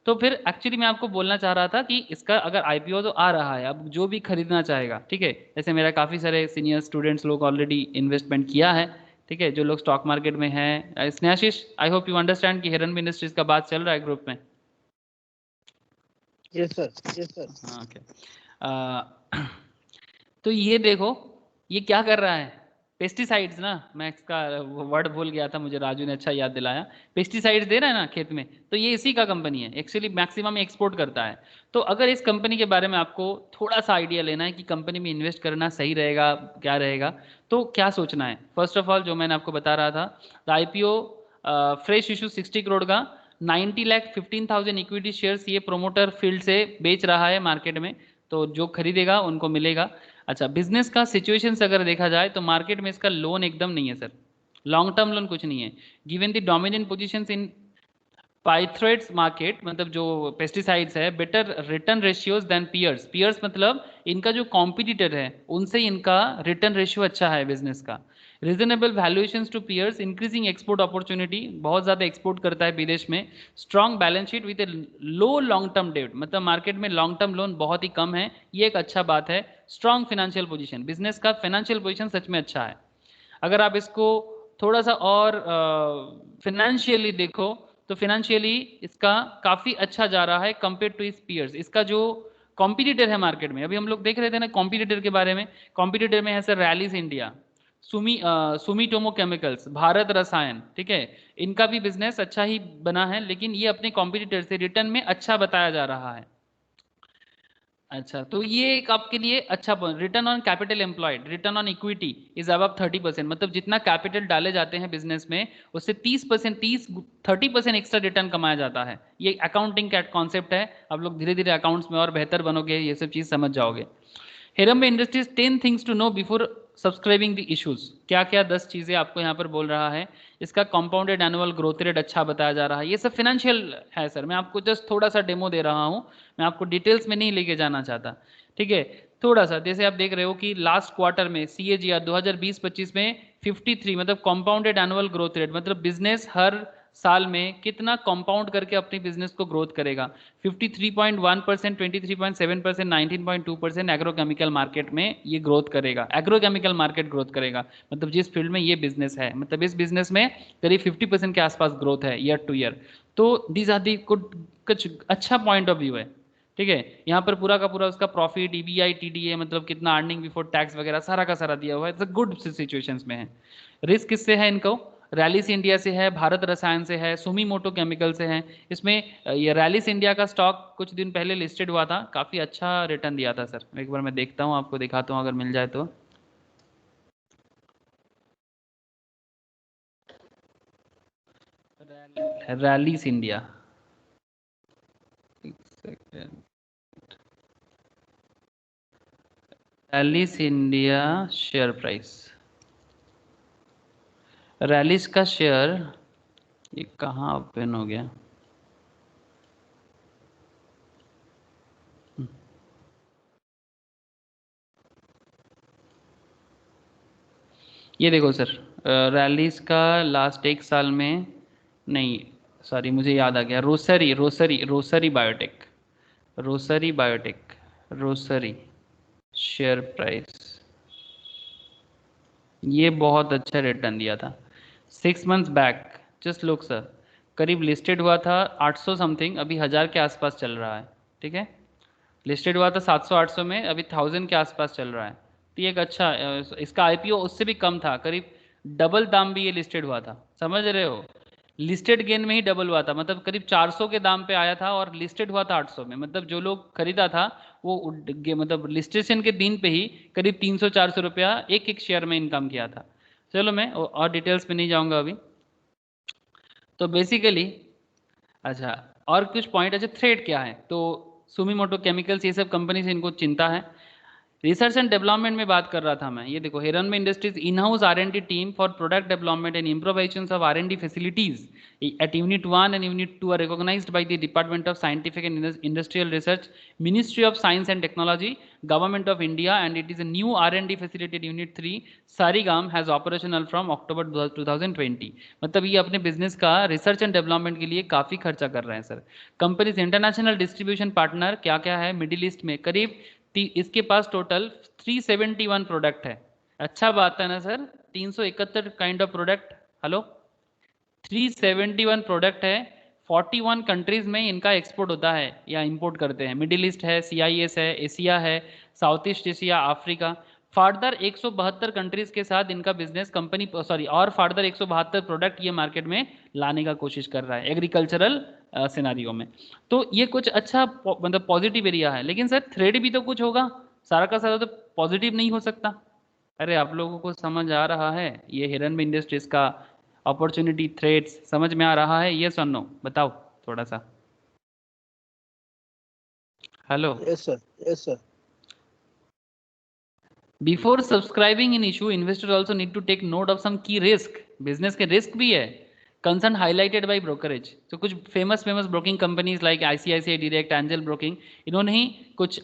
तो फिर एक्चुअली मैं आपको बोलना चाह रहा था कि इसका अगर आईपीओ तो आ रहा है, अब जो भी खरीदना चाहेगा, ठीक है, जैसे मेरा काफ़ी सारे सीनियर स्टूडेंट्स लोग ऑलरेडी इन्वेस्टमेंट किया है, ठीक है, जो लोग स्टॉक मार्केट में हैं। स्नेहाशीष, आई होप यू अंडरस्टैंड कि हिरनबे इंडस्ट्रीज का बात चल रहा है ग्रुप में। Yes sir, yes sir. हाँ, ओके। तो ये देखो ये क्या कर रहा है, पेस्टिसाइड्स ना, मैं इसका वर्ड भूल गया था, मुझे राजू ने अच्छा याद दिलाया। पेस्टिसाइड्स दे रहा है ना खेत में, तो ये इसी का कंपनी है एक्चुअली, मैक्सिमम एक्सपोर्ट करता है। तो अगर इस कंपनी के बारे में आपको थोड़ा सा आइडिया लेना है कि कंपनी में इन्वेस्ट करना सही रहेगा क्या रहेगा, तो क्या सोचना है। फर्स्ट ऑफ ऑल जो मैंने आपको बता रहा था, the IPO fresh issue 60 crore का, 90,15,000 इक्विटी शेयर्स ये प्रोमोटर फील्ड से बेच रहा है मार्केट में, तो जो खरीदेगा उनको मिलेगा। अच्छा, बिजनेस का सिचुएशन अगर देखा जाए तो मार्केट में इसका लोन एकदम नहीं है सर, लॉन्ग टर्म लोन कुछ नहीं है। Given the dominant positions in pyrethroids market, मतलब जो पेस्टिसाइड्स है, better return ratios than peers. Peers मतलब इनका जो कॉम्पिटिटर है उनसे इनका रिटर्न रेशियो अच्छा है बिजनेस का। Reasonable valuations to peers, increasing export opportunity, बहुत ज़्यादा एक्सपोर्ट करता है विदेश में। Strong balance sheet with a low long term debt, मतलब मार्केट में लॉन्ग टर्म लोन बहुत ही कम है, ये एक अच्छा बात है। स्ट्रॉन्ग फाइनेंशियल पोजीशन, बिजनेस का फाइनेंशियल पोजीशन सच में अच्छा है। अगर आप इसको थोड़ा सा और फाइनेंशियली देखो तो फाइनेंशियली इसका काफ़ी अच्छा जा रहा है कंपेयर टू इस पीयर्स। इसका जो कॉम्पिटिटर है मार्केट में, अभी हम लोग देख रहे थे ना कॉम्पिटिटर के बारे में, कॉम्पिटिटर में है sir rallies India, Sumitomo chemicals, Bharat रसायन, ठीक है, इनका भी बिजनेस अच्छा ही बना है, लेकिन ये अपने कॉम्पिटिटर से रिटर्न में अच्छा बताया जा रहा है। अच्छा, तो ये एक आपके लिए अच्छा point. Return on capital employed, return on equity is above 30%, मतलब जितना कैपिटल डाले जाते हैं बिजनेस में उससे 30% एक्स्ट्रा रिटर्न कमाया जाता है। ये अकाउंटिंग का कॉन्सेप्ट है, आप लोग धीरे धीरे अकाउंट्स में और बेहतर बनोगे, ये सब चीज़ समझ जाओगे। Heranba industries 10 things to know before subscribing the issues, क्या क्या 10 चीज़ें आपको यहाँ पर बोल रहा है। इसका कंपाउंडेड एनुअल ग्रोथ रेट अच्छा बताया जा रहा है, ये सब फिनेंशियल है सर, मैं आपको जस्ट थोड़ा सा डेमो दे रहा हूँ, मैं आपको डिटेल्स में नहीं लेके जाना चाहता, ठीक है। थोड़ा सा जैसे आप देख रहे हो कि लास्ट क्वार्टर में CAGR 2020-25 में 53, मतलब कंपाउंडेड एनुअल ग्रोथ रेट, मतलब बिजनेस हर साल में कितना कंपाउंड करके अपनी बिजनेस को ग्रोथ करेगा? 53.1%, 23.7%, 19.2% एग्रोकेमिकल मार्केट में ये ग्रोथ करेगा। एग्रोकेमिकल मार्केट ग्रोथ करेगा, मतलब जिस फील्ड में ये बिजनेस है, मतलब इस बिजनेस में करीब 50% के आसपास ग्रोथ है ईयर टू ईयर। तो दीज आर दी कुछ अच्छा पॉइंट ऑफ व्यू है, ठीक है। यहाँ पर पूरा का पूरा उसका प्रॉफिट, ईबीआई, टीडीए, मतलब कितना अर्निंग बिफोर टैक्स वगैरह सारा का सारा दिया हुआ है। गुड सिचुएशंस में है। रिस्क किससे है इनको? रैलिस इंडिया से है, भारत रसायन से है, सुमीमोटो केमिकल से है। इसमें ये रैलिस इंडिया का स्टॉक कुछ दिन पहले लिस्टेड हुआ था, काफ़ी अच्छा रिटर्न दिया था सर। एक बार मैं देखता हूँ, आपको दिखाता हूँ अगर मिल जाए तो। Rallis India, Rallis India share price, Rallis का शेयर ये कहाँ ओपन हो गया? ये देखो सर, रैलिस का लास्ट एक साल में, नहीं सॉरी मुझे याद आ गया, Rossari biotech, Rossari biotech, Rossari share price, ये बहुत अच्छा रिटर्न दिया था 6 months back. Just look sir, करीब लिस्टेड हुआ था 800 समथिंग, अभी 1000 के आसपास चल रहा है, ठीक है। लिस्टेड हुआ था 700-800 में, अभी 1000 के आसपास चल रहा है। तो ये एक अच्छा, इसका आईपीओ उससे भी कम था, करीब डबल दाम भी ये लिस्टेड हुआ था, समझ रहे हो? लिस्टेड गेन में ही डबल हुआ था, मतलब करीब 400 के दाम पे आया था और लिस्टेड हुआ था 800 में। मतलब जो लोग खरीदा था वो मतलब लिस्टेशन के दिन पे ही करीब 300-400 रुपया एक एक शेयर में इनकम किया था। चलो मैं और डिटेल्स पे नहीं जाऊंगा अभी। तो बेसिकली अच्छा, और कुछ पॉइंट, अच्छा थ्रेड क्या है? तो सुमीमोटो केमिकल्स, ये सब कंपनी से इनको चिंता है। रिसर्च एंड डेवलपमेंट में बात कर रहा था मैं, ये देखो Hiranmay industries in house R&D team for product development and improvisation of R&D facilities at unit 1 and unit 2 are recognised by the department of scientific and industrial research, ministry of science and technology, government of India, and it is a new R&D facility at unit 3 Sarigam has operational from October 2020। मतलब ये अपने बिजनेस का रिसर्च एंड डेवलपमेंट के लिए काफ़ी खर्चा कर रहे हैं sir. Companies international distribution partner क्या क्या है मिडिल ईस्ट में, करीब इसके पास टोटल 371 प्रोडक्ट है। अच्छा बात है ना sir, 371 kind of product, hello 371 product है। 41 कंट्रीज में इनका एक्सपोर्ट होता है या इंपोर्ट करते हैं। मिडिल ईस्ट है, CIS है, एशिया है, south east Asia, Africa, further 172 countries के साथ इनका बिजनेस कंपनी, सॉरी, और फर्दर 172 प्रोडक्ट ये मार्केट में लाने का कोशिश कर रहा है एग्रीकल्चरल सिनारियो में। तो ये कुछ अच्छा मतलब पॉजिटिव एरिया है। लेकिन सर थ्रेड भी तो कुछ होगा, सारा का सारा तो पॉजिटिव नहीं हो सकता। अरे आप लोगों को समझ आ रहा है ये हिरण्मय इंडस्ट्रीज का अपॉर्चुनिटी थ्रेड्स समझ में आ रहा है? ये सुनो बताओ थोड़ा सा। Hello, Yes, sir. Yes, sir. Before subscribing in issue investor also need to take note of some key risk. Business के रिस्क भी है, कंसर्न हाईलाइटेड बाय ब्रोकरेज। तो कुछ famous broking companies like ICICI direct, Angel broking, इन्होंने ही कुछ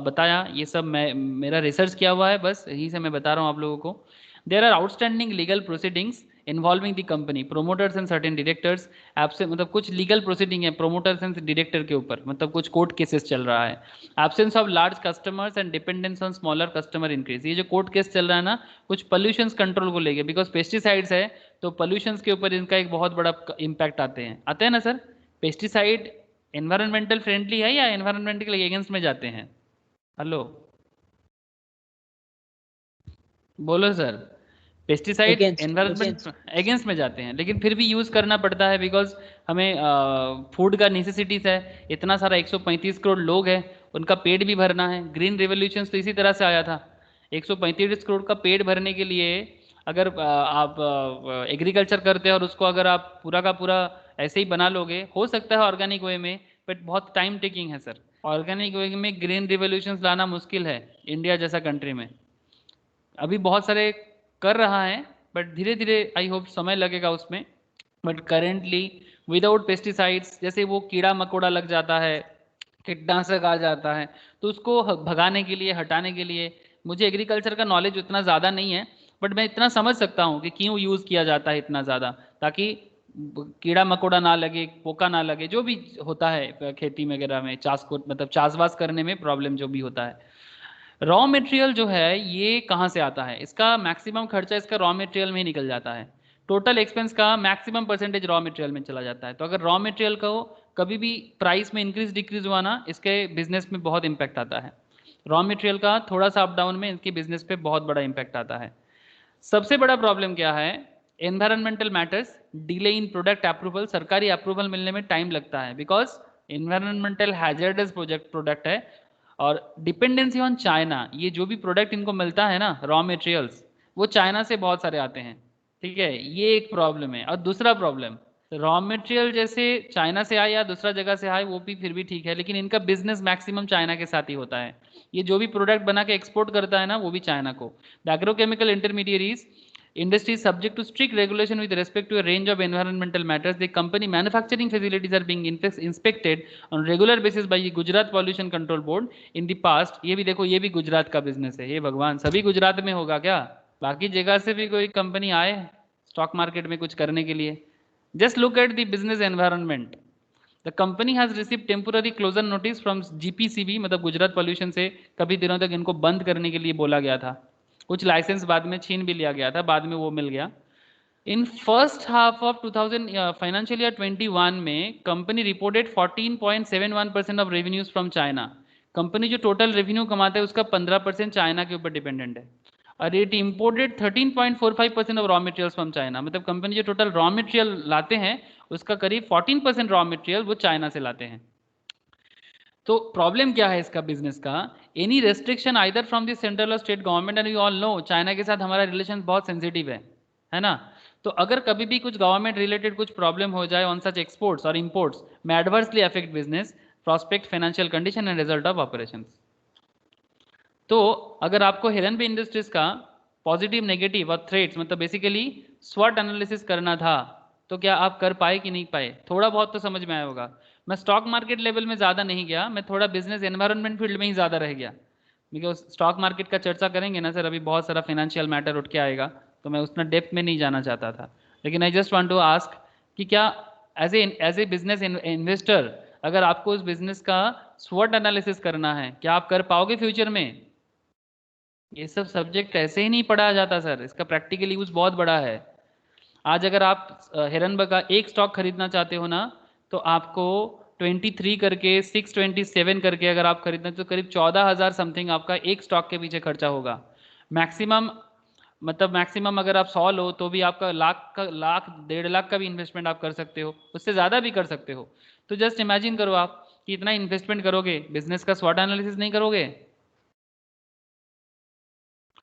बताया। ये सब मैं मेरा रिसर्च किया हुआ है, बस यही से मैं बता रहा हूँ आप लोगों को। There are outstanding legal proceedings involving the company, promoters and certain directors. आपसे मतलब कुछ लीगल प्रोसीडिंग है प्रोमोटर्स एंड डायरेक्टर के ऊपर, मतलब कुछ कोर्ट केसेस चल रहा है। Absence of large customers and dependence on smaller customer increase. ये जो कोर्ट केस चल रहा है ना, कुछ पोल्यूशन कंट्रोल को लेके, बिकॉज पेस्टिसाइड्स है तो पोल्यूशन के ऊपर इनका एक बहुत बड़ा इम्पैक्ट आते हैं ना सर। पेस्टिसाइड एनवायरमेंटल फ्रेंडली है या एनवायरमेंट के अगेंस्ट में जाते हैं? हेलो बोलो sir. Pesticide against environment against में जाते हैं, लेकिन फिर भी यूज़ करना पड़ता है बिकॉज हमें फूड का नेसेसिटीज है। इतना सारा 135 करोड़ लोग हैं, उनका पेट भी भरना है। ग्रीन रेवोल्यूशन तो इसी तरह से आया था। 135 करोड़ का पेट भरने के लिए अगर आप एग्रीकल्चर करते हैं और उसको अगर आप पूरा का पूरा ऐसे ही बना लोगे, हो सकता है ऑर्गेनिक वे में, बट बहुत टाइम टेकिंग है सर। ऑर्गेनिक वे में ग्रीन रिवोल्यूशन लाना मुश्किल है इंडिया जैसा कंट्री में। अभी बहुत सारे कर रहा है, बट धीरे धीरे आई होप समय लगेगा उसमें। बट करेंटली विदाउट पेस्टिसाइड्स, जैसे वो कीड़ा मकोड़ा लग जाता है, कीटनाशक आ जाता है, तो उसको भगाने के लिए, हटाने के लिए, मुझे एग्रीकल्चर का नॉलेज उतना ज़्यादा नहीं है, बट मैं इतना समझ सकता हूँ कि क्यों यूज़ किया जाता है इतना ज़्यादा, ताकि कीड़ा मकोड़ा ना लगे, पोका ना लगे, जो भी होता है खेती वगैरह में, चाष को मतलब चाषबास करने में प्रॉब्लम जो भी होता है। रॉ मटेरियल जो है ये कहाँ से आता है? इसका मैक्सिमम खर्चा इसका रॉ मटेरियल में ही निकल जाता है। टोटल एक्सपेंस का मैक्सिमम परसेंटेज रॉ मटेरियल में चला जाता है। तो अगर रॉ मटेरियल का कभी भी प्राइस में इंक्रीज डिक्रीज हुआ ना, इसके बिजनेस में बहुत इंपैक्ट आता है। रॉ मटेरियल का थोड़ा सा अप डाउन में इसके बिजनेस पे बहुत बड़ा इंपैक्ट आता है। सबसे बड़ा प्रॉब्लम क्या है? Environmental matters, delay in product approval. सरकारी अप्रूवल मिलने में टाइम लगता है बिकॉज एनवायरमेंटल हैजर्डस प्रोडक्ट है और डिपेंडेंसी ऑन चाइना। ये जो भी प्रोडक्ट इनको मिलता है ना, रॉ मटेरियल्स, वो चाइना से बहुत सारे आते हैं। ठीक है, ये एक प्रॉब्लम है। और दूसरा प्रॉब्लम, रॉ मटेरियल जैसे चाइना से आए या दूसरा जगह से आए वो भी फिर भी ठीक है, लेकिन इनका बिजनेस मैक्सिमम चाइना के साथ ही होता है। ये जो भी प्रोडक्ट बना के एक्सपोर्ट करता है ना, वो भी चाइना को। The agrochemical intermediaries industry is subject to strict regulation with respect to a range of environmental matters. The company manufacturing facilities are being inspected on regular basis by the Gujarat Pollution Control Board in the past. ये भी देखो, ये भी गुजरात का बिजनेस है। ये भगवान, सभी गुजरात में होगा क्या? बाकी जगह से भी कोई कंपनी आए स्टॉक मार्केट में कुछ करने के लिए? Just look at the business environment. The company has receive temporary closure notice from GPCB, मतलब गुजरात पॉल्यूशन से काफी दिनों तक इनको बंद करने के लिए बोला गया था। कुछ लाइसेंस बाद में छीन भी लिया गया था, बाद में वो मिल गया। In first half of 2000 financial year 21 में company reported 14.71% of revenues from China. Company जो टोटल रेवेन्यू कमाता है उसका 15% चाइना के ऊपर डिपेंडेंट है। और it imported 13.45% of raw materials from China. मतलब कंपनी जो टोटल रॉ मटेरियल लाते हैं उसका करीब 14% रॉ मटेरियल वो चाइना से लाते हैं। तो प्रॉब्लम क्या है इसका बिजनेस का? Any restriction either from the central or state government, and you all know China के साथ हमारा रिलेशन बहुत सेंसिटिव है ना? तो अगर कभी भी कुछ गवर्नमेंट रिलेटेड कुछ प्रॉब्लम हो जाए ऑन सच एक्सपोर्ट्स और इंपोर्ट्स, में adversely affect business prospect, financial condition and result of operations. तो अगर आपको हिरनबी इंडस्ट्रीज का पॉजिटिव, नेगेटिव और थ्रेट्स, मतलब बेसिकली स्वॉट एनालिसिस करना था, तो क्या आप कर पाए कि नहीं पाए? थोड़ा बहुत तो समझ में आया होगा। मैं स्टॉक मार्केट लेवल में ज़्यादा नहीं गया, मैं थोड़ा बिजनेस एनवायरनमेंट फील्ड में ही ज़्यादा रह गया। बिकॉज स्टॉक मार्केट का चर्चा करेंगे ना सर, अभी बहुत सारा फाइनेंशियल मैटर उठ के आएगा, तो मैं उतना डेप्थ में नहीं जाना चाहता था। लेकिन I just want to ask कि क्या एज ए बिजनेस इन्वेस्टर अगर आपको उस बिजनेस का स्वॉट एनालिसिस करना है, क्या आप कर पाओगे फ्यूचर में? ये सब सब्जेक्ट ऐसे ही नहीं पढ़ाया जाता सर, इसका प्रैक्टिकल यूज बहुत बड़ा है। आज अगर आप हिरनबा का एक स्टॉक खरीदना चाहते हो ना, तो आपको 23 करके 627 करके अगर आप खरीदना, तो करीब 14,000 समथिंग आपका एक स्टॉक के पीछे खर्चा होगा। मैक्सिमम, मतलब मैक्सिमम अगर आप 100 लो तो भी आपका लाख 1.5 लाख का भी इन्वेस्टमेंट आप कर सकते हो, उससे ज़्यादा भी कर सकते हो। तो जस्ट इमेजिन करो आप कि इतना इन्वेस्टमेंट करोगे, बिजनेस का स्वॉट एनालिसिस नहीं करोगे।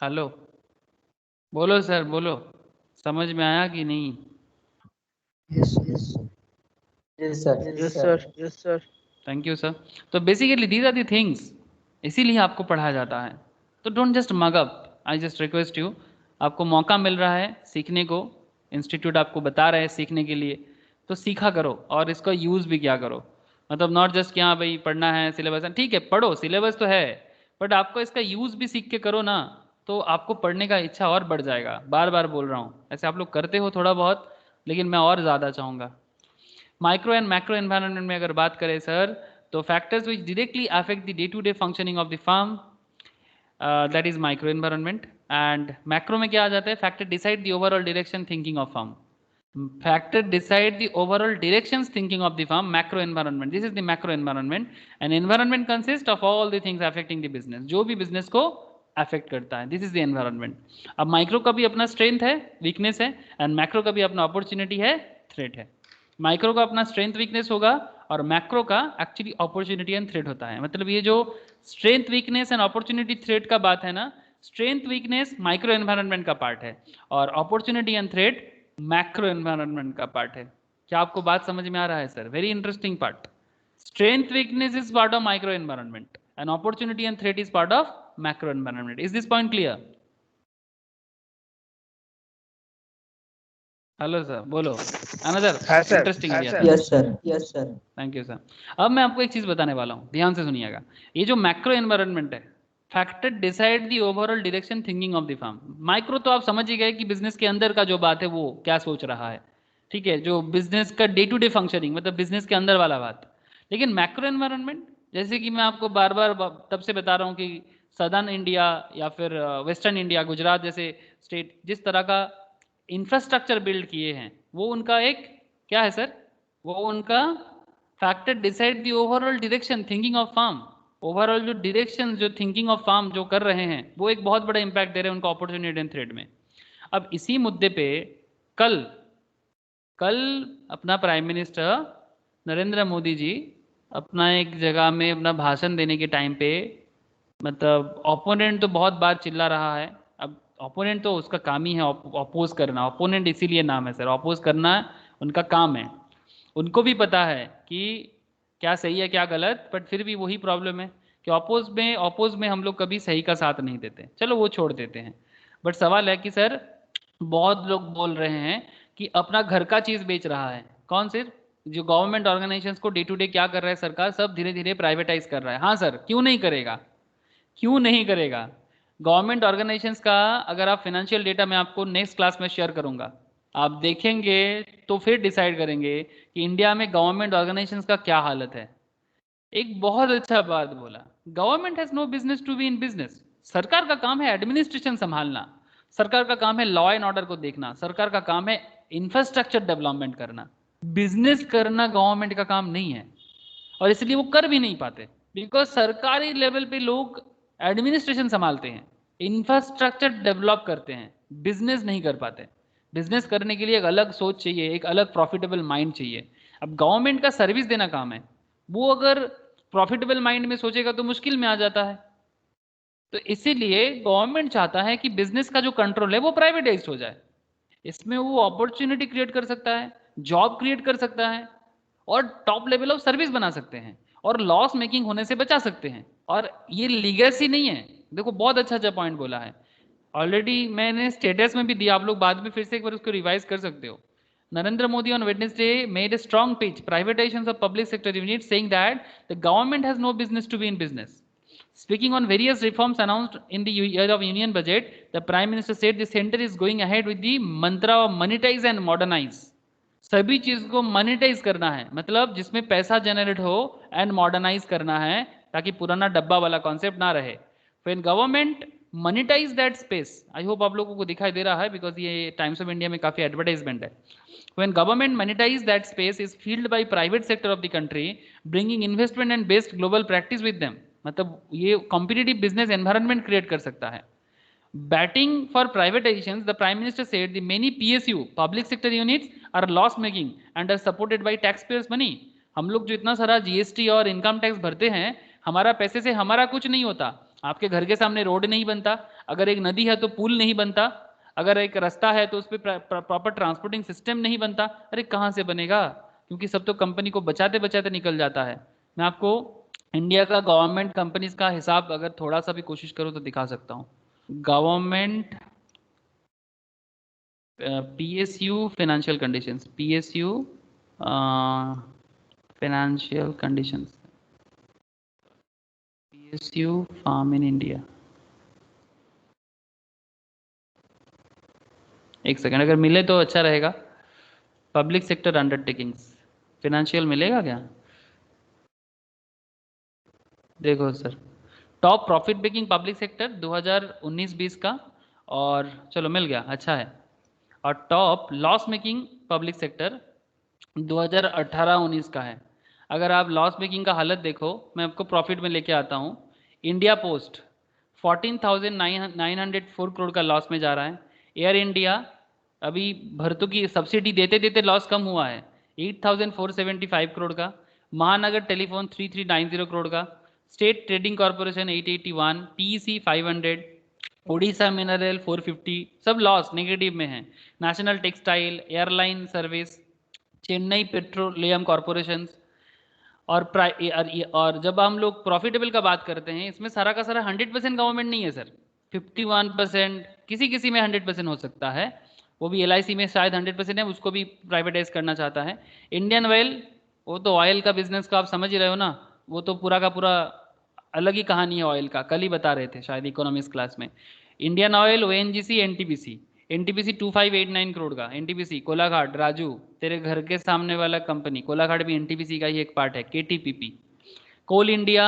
हेलो, बोलो सर बोलो, समझ में आया कि नहीं? Yes, yes, yes, sir. Yes, sir. Yes, sir. Thank you sir. तो basically these are the things, इसीलिए आपको पढ़ाया जाता है। तो don't just mug up, I just request you, आपको मौका मिल रहा है सीखने को, इंस्टीट्यूट आपको बता रहे हैं सीखने के लिए, तो सीखा करो और इसका यूज़ भी क्या करो। मतलब नॉट जस्ट कि हाँ भाई पढ़ना है, सिलेबस है, ठीक है पढ़ो, सिलेबस तो है, बट आपको इसका यूज़ भी सीख के करो ना, तो आपको पढ़ने का इच्छा और बढ़ जाएगा। बार बार बोल रहा हूँ, ऐसे आप लोग करते हो थोड़ा बहुत, लेकिन मैं और ज़्यादा चाहूँगा। माइक्रो एंड मैक्रो एनवायरनमेंट में अगर बात करें सर, तो factors which directly affect the day to day functioning of the firm, that is micro environment. And macro में क्या आ जाता है? Factor decide the overall direction thinking of firm. Factor decide the overall directions thinking of the firm, macro environment, this is the macro environment, and environment consists of all the things affecting the business, जो भी business को affect करता है, this is the environment। अब माइक्रो का भी अपना स्ट्रेंथ है, वीकनेस है, एंड मैक्रो का भी अपना अपॉर्चुनिटी है, थ्रेट है। माइक्रो का अपना स्ट्रेंथ वीकनेस होगा और मैक्रो का एक्चुअली अपॉर्चुनिटी एंड थ्रेट होता है। मतलब ये जो strength weakness and opportunity threat का बात है ना, स्ट्रेंथ वीकनेस माइक्रो एनवायरनमेंट का पार्ट है और opportunity and threat macro environment का पार्ट है। क्या आपको बात समझ में आ रहा है sir? Very interesting part. Strength weakness is part of micro environment and opportunity and threat is part of macro environment. Is this point clear? Hello sir, बोलो। Another interesting area. Yes, sir. Yes, sir. Thank you sir. अब मैं आपको एक चीज बताने वाला हूँ, ध्यान से सुनिएगा। ये जो मैक्रो एनवायरनमेंट है, factor decide the overall direction thinking of the firm. Micro तो आप समझ ही गए कि बिजनेस के अंदर का जो बात है वो क्या सोच रहा है, ठीक है, जो बिजनेस का डे टू डे फंक्शनिंग, मतलब बिजनेस के अंदर वाला बात। लेकिन मैक्रो एनवायरनमेंट, जैसे कि मैं आपको बार बार तब से बता रहा हूँ कि सदर्न इंडिया या फिर वेस्टर्न इंडिया, गुजरात जैसे स्टेट जिस तरह का इंफ्रास्ट्रक्चर बिल्ड किए हैं, वो उनका एक क्या है सर, वो उनका factor decide the overall direction thinking of firm. Overall जो डायरेक्शन, जो थिंकिंग ऑफ फार्म जो कर रहे हैं, वो एक बहुत बड़ा इंपैक्ट दे रहे हैं उनका अपॉर्चुनिटी एंड थ्रेड में। अब इसी मुद्दे पे कल कल अपना प्राइम मिनिस्टर नरेंद्र मोदी जी अपना एक जगह में अपना भाषण देने के टाइम पे, मतलब ओपोनेंट तो बहुत बार चिल्ला रहा है। अब ओपोनेंट तो उसका काम ही है अपोज करना, ओपोनेंट इसीलिए नाम है सर, अपोज करना उनका काम है। उनको भी पता है कि क्या सही है क्या गलत, बट फिर भी वही प्रॉब्लम है कि अपोज में हम लोग कभी सही का साथ नहीं देते। चलो वो छोड़ देते हैं, बट सवाल है कि सर बहुत लोग बोल रहे हैं कि अपना घर का चीज बेच रहा है। कौन सिर्फ जो गवर्नमेंट ऑर्गेनाइजेशंस को डे टू डे क्या कर रहा है सरकार, सब धीरे धीरे प्राइवेटाइज कर रहा है। हाँ सर, क्यों नहीं करेगा, क्यों नहीं करेगा। गवर्नमेंट ऑर्गेनाइजेशंस का अगर आप फाइनेंशियल डेटा मैं आपको नेक्स्ट क्लास में शेयर करूंगा, आप देखेंगे तो फिर डिसाइड करेंगे कि इंडिया में गवर्नमेंट ऑर्गेनाइजेशंस का क्या हालत है। एक बहुत अच्छा बात बोला, government has no business to be in business. सरकार का काम है एडमिनिस्ट्रेशन संभालना, सरकार का काम है लॉ एंड ऑर्डर को देखना, सरकार का काम है इंफ्रास्ट्रक्चर डेवलपमेंट करना। बिजनेस करना गवर्नमेंट का काम नहीं है, और इसलिए वो कर भी नहीं पाते, बिकॉज सरकारी लेवल पे लोग एडमिनिस्ट्रेशन संभालते हैं, इंफ्रास्ट्रक्चर डेवलप करते हैं, बिजनेस नहीं कर पाते। बिजनेस करने के लिए एक अलग सोच चाहिए, एक अलग प्रॉफिटेबल माइंड चाहिए। अब गवर्नमेंट का सर्विस देना काम है, वो अगर प्रॉफिटेबल माइंड में सोचेगा तो मुश्किल में आ जाता है। तो इसीलिए गवर्नमेंट चाहता है कि बिजनेस का जो कंट्रोल है वो प्राइवेटाइज हो जाए। इसमें वो अपॉर्चुनिटी क्रिएट कर सकता है, जॉब क्रिएट कर सकता है, और टॉप लेवल ऑफ सर्विस बना सकते हैं, और लॉस मेकिंग होने से बचा सकते हैं। और ये लीगेसी नहीं है। देखो बहुत अच्छा पॉइंट बोला है, ऑलरेडी मैंने स्टेटस में भी दिया, आप लोग बाद में फिर से एक बार उसको रिवाइज कर सकते हो। Narendra Modi on Wednesday made a strong pitch privatization of public sector units, saying that the government has no business to be in business. Speaking on various reforms announced in the year of union budget, the Prime Minister said the center is going ahead with the mantra of monetize and modernize. सभी चीज को मोनेटाइज करना है, मतलब जिसमें पैसा जनरेट हो, एंड मॉडर्नाइज करना है, ताकि पुराना डब्बा वाला कॉन्सेप्ट ना रहे। When government monetize that space, I hope आप लोगों को दिखाई दे रहा है बिकॉज ये टाइम्स ऑफ इंडिया में काफी एडवर्टाइजमेंट है। When government monetize that space is filled by private sector of the country, bringing investment and best global practice with them. मतलब ये competitive business environment create कर सकता है। Batting for privatizations, the Prime Minister said the many PSU public sector units are loss making and are supported by taxpayers money. हम लोग जो इतना सारा GST और इनकम टैक्स भरते हैं, हमारा पैसे से हमारा कुछ नहीं होता। आपके घर के सामने रोड नहीं बनता, अगर एक नदी है तो पुल नहीं बनता, अगर एक रास्ता है तो उस पर प्रॉपर ट्रांसपोर्टिंग सिस्टम नहीं बनता। अरे कहाँ से बनेगा, क्योंकि सब तो कंपनी को बचाते बचाते निकल जाता है। मैं आपको इंडिया का गवर्नमेंट कंपनीज का हिसाब अगर थोड़ा सा भी कोशिश करूँ तो दिखा सकता हूँ। Government PSU financial conditions, PSU financial conditions, PSU firm in India. एक सेकंड, अगर मिले तो अच्छा रहेगा। पब्लिक सेक्टर अंडरटेकिंग्स फाइनेंशियल मिलेगा क्या? देखो sir, top profit making public sector 2019-20 का, और चलो मिल गया, अच्छा है। और top loss making public sector 2018-19 का है। अगर आप लॉस मेकिंग का हालत देखो, मैं आपको प्रॉफिट में लेके आता हूँ। इंडिया पोस्ट 14,904 करोड़ का लॉस में जा रहा है। एयर इंडिया अभी भर्तों की सब्सिडी देते देते लॉस कम हुआ है, 8,475 करोड़ का। महानगर टेलीफोन 3,390 करोड़ का। State trading corporation 881, PEC 500, Odisha mineral 450, सब लॉस नेगेटिव में है। National textile, airline service, Chennai petroleum corporation. और जब हम लोग प्रॉफिटेबल का बात करते हैं, इसमें सारा का सारा 100% गवर्नमेंट नहीं है सर, 51%, किसी किसी में 100% हो सकता है, वो भी LIC में शायद 100% है, उसको भी प्राइवेटाइज करना चाहता है। इंडियन ऑयल, वो तो ऑयल का बिजनेस का आप समझ ही रहे हो ना, वो तो पूरा का पूरा अलग ही कहानी है ऑयल का, कल ही बता रहे थे शायद इकोनॉमिक्स क्लास में। Indian oil, ONGC, NTPC, NTPC 2589 crore का, एनटीपीसी कोलाघाट, राजू तेरे घर के सामने वाला कंपनी कोलाघाट भी एनटीपीसी का ही एक पार्ट है, केटीपीपी। कोल इंडिया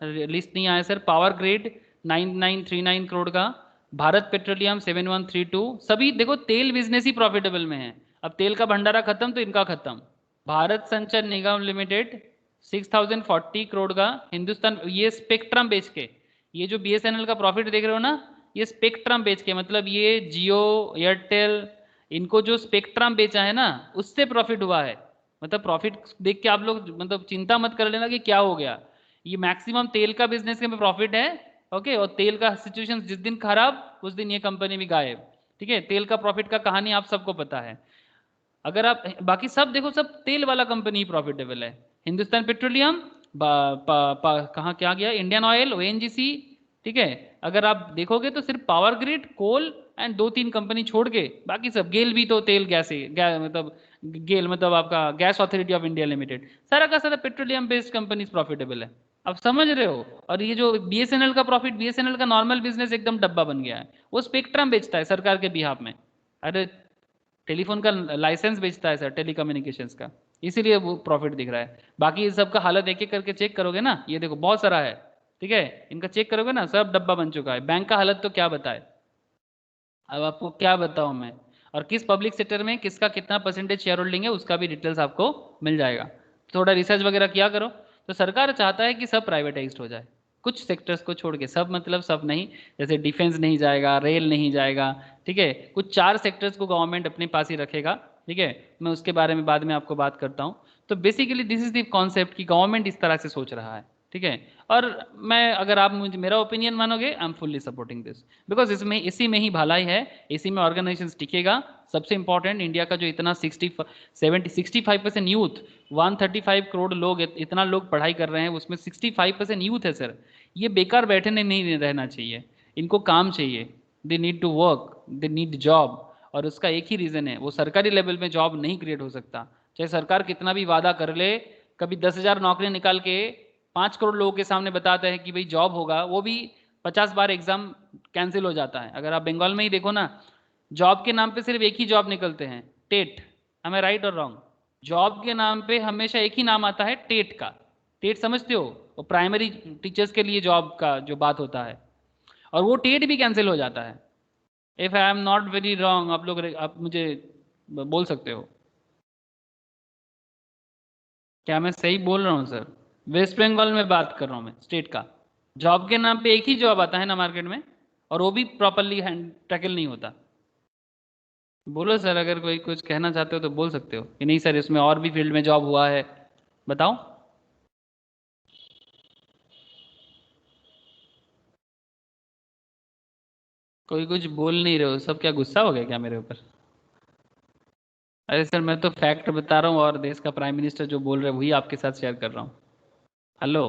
लिस्ट नहीं आया सर, पावर ग्रिड 9939 करोड़ का, भारत पेट्रोलियम 7132, सभी देखो तेल बिजनेस ही प्रॉफिटेबल में है। अब तेल का भंडारा खत्म तो इनका खत्म। भारत संचार निगम लिमिटेड 6040 करोड़ का, हिंदुस्तान, ये स्पेक्ट्रम बेच के, ये जो बीएसएनएल का प्रॉफिट देख रहे हो ना, ये स्पेक्ट्रम बेच के, मतलब ये जियो एयरटेल इनको जो स्पेक्ट्रम बेचा है ना उससे प्रॉफिट हुआ है। मतलब प्रॉफिट देख के आप लोग मतलब चिंता मत कर लेना कि क्या हो गया, ये मैक्सिमम तेल का बिजनेस में प्रॉफिट है। ओके, और तेल का सिचुएशन जिस दिन खराब उस दिन ये कंपनी भी गायब। ठीक है, तेल का प्रॉफिट का कहानी आप सबको पता है। अगर आप बाकी सब देखो, सब तेल वाला कंपनी ही प्रॉफिटेबल है। हिंदुस्तान पेट्रोलियम, कहाँ क्या गया, इंडियन ऑयल, ओएनजीसी। ठीक है, अगर आप देखोगे तो सिर्फ power grid, coal and 2-3 company छोड़ के बाकी सब, गेल भी तो तेल गैस है, मतलब गेल मतलब आपका gas authority of India limited, सारा का सारा पेट्रोलियम बेस्ड कंपनी प्रॉफिटेबल है। अब समझ रहे हो। और ये जो बीएसएनएल का प्रॉफिट, बीएसएनएल का नॉर्मल बिजनेस एकदम डब्बा बन गया है, वो स्पेक्ट्रम बेचता है सरकार के बिहाफ में। अरे टेलीफोन का लाइसेंस बेचता है सर, टेलीकम्युनिकेशंस का, इसीलिए वो प्रॉफिट दिख रहा है। बाकी इस सब का हालत एक एक करके चेक करोगे ना, ये देखो बहुत सारा है। ठीक है, इनका चेक करोगे ना, सब डब्बा बन चुका है। बैंक का हालत तो क्या बताए, अब आपको क्या बताऊं मैं। और किस पब्लिक सेक्टर में किसका कितना परसेंटेज शेयर होल्डिंग है उसका भी डिटेल्स आपको मिल जाएगा। थोड़ा रिसर्च वगैरह किया करो। तो सरकार चाहता है कि सब प्राइवेटाइज्ड हो जाए, कुछ सेक्टर्स को छोड़ के, सब मतलब सब नहीं, जैसे डिफेंस नहीं जाएगा, रेल नहीं जाएगा। ठीक है, कुछ 4 सेक्टर्स को गवर्नमेंट अपने पास ही रखेगा। ठीक है, मैं उसके बारे में बाद में आपको बात करता हूँ। तो basically this is the concept कि गवर्नमेंट इस तरह से सोच रहा है। ठीक है, और मैं, अगर आप मुझे मेरा ओपिनियन मानोगे, I am fully supporting this, because इसमें इसी में ही भलाई है, इसी में ऑर्गेनाइजेशन टिकेगा। सबसे इंपॉर्टेंट, इंडिया का जो इतना 65% यूथ, 135 करोड़ लोग, इतना लोग पढ़ाई कर रहे हैं, उसमें 65% यूथ है सर। ये बेकार बैठने नहीं रहना चाहिए, इनको काम चाहिए। They need to work, they need job. और उसका एक ही रीज़न है, वो सरकारी लेवल में जॉब नहीं क्रिएट हो सकता, चाहे सरकार कितना भी वादा कर ले। कभी 10,000 नौकरी निकाल के 5 करोड़ लोगों के सामने बताता है कि भाई जॉब होगा, वो भी 50 बार एग्जाम कैंसिल हो जाता है। अगर आप बंगाल में ही देखो ना, जॉब के नाम पे सिर्फ एक ही जॉब निकलते हैं, टेट। हमें राइट और रॉन्ग, जॉब के नाम पे हमेशा एक ही नाम आता है, टेट का। टेट समझते हो, वो प्राइमरी टीचर्स के लिए जॉब का जो बात होता है, और वो टेट भी कैंसिल हो जाता है। If I am not very wrong, आप लोग आप मुझे बोल सकते हो, क्या मैं सही बोल रहा हूँ सर। वेस्ट बंगाल में बात कर रहा हूँ मैं, स्टेट का। जॉब के नाम पे एक ही जॉब आता है ना मार्केट में, और वो भी प्रॉपरली टैकल नहीं होता। बोलो सर, अगर कोई कुछ कहना चाहते हो तो बोल सकते हो कि नहीं सर इसमें और भी फील्ड में जॉब हुआ है, बताओ। कोई कुछ बोल नहीं रहे हो, सब क्या गुस्सा हो गया क्या मेरे ऊपर। अरे सर मैं तो फैक्ट बता रहा हूँ, और देश का प्राइम मिनिस्टर जो बोल रहे हैं वही आपके साथ शेयर कर रहा हूँ। Hello,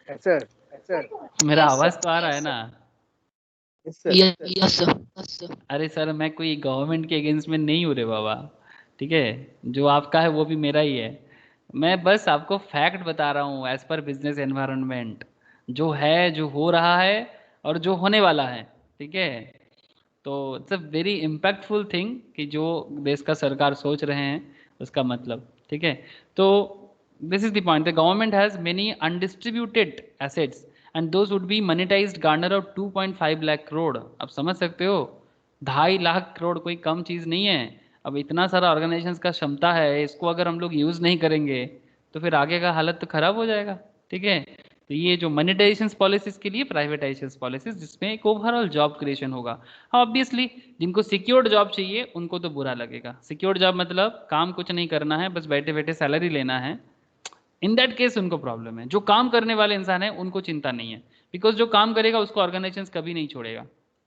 Yes, sir. मेरा आवाज तो आ रहा है ना। Yes, sir. Yes sir. अरे सर मैं कोई गवर्नमेंट के अगेंस्ट में नहीं हूँ रे बाबा। ठीक है, जो आपका है वो भी मेरा ही है। मैं बस आपको फैक्ट बता रहा हूँ, एज पर बिजनेस एनवायरनमेंट जो है, जो हो रहा है, और जो होने वाला है। ठीक है, तो it's a very impactful thing कि जो देश का सरकार सोच रहे हैं उसका मतलब। ठीक है, तो this is the point, the government has many undistributed assets and those would be monetised Garner of 2.5 lakh crore. अब समझ सकते हो, 2.5 लाख करोड़ कोई कम चीज़ नहीं है। अब इतना सारा ऑर्गेनाइजेशंस का क्षमता है, इसको अगर हम लोग यूज़ नहीं करेंगे तो फिर आगे का हालत तो खराब हो जाएगा। ठीक है, तो ये जो मोनेटाइजेशन पॉलिसीज के लिए प्राइवेटाइजेशन पॉलिसीज, जिसमें एक ओवरऑल जॉब क्रिएशन होगा। हाँ ऑब्वियसली, जिनको सिक्योर्ड जॉब चाहिए उनको तो बुरा लगेगा। सिक्योर्ड जॉब मतलब काम कुछ नहीं करना है, बस बैठे बैठे सैलरी लेना है, इन दैट केस उनको प्रॉब्लम है। जो काम करने वाले इंसान है उनको चिंता नहीं है, बिकॉज जो काम करेगा उसको ऑर्गेनाइजेशन कभी नहीं छोड़ेगा।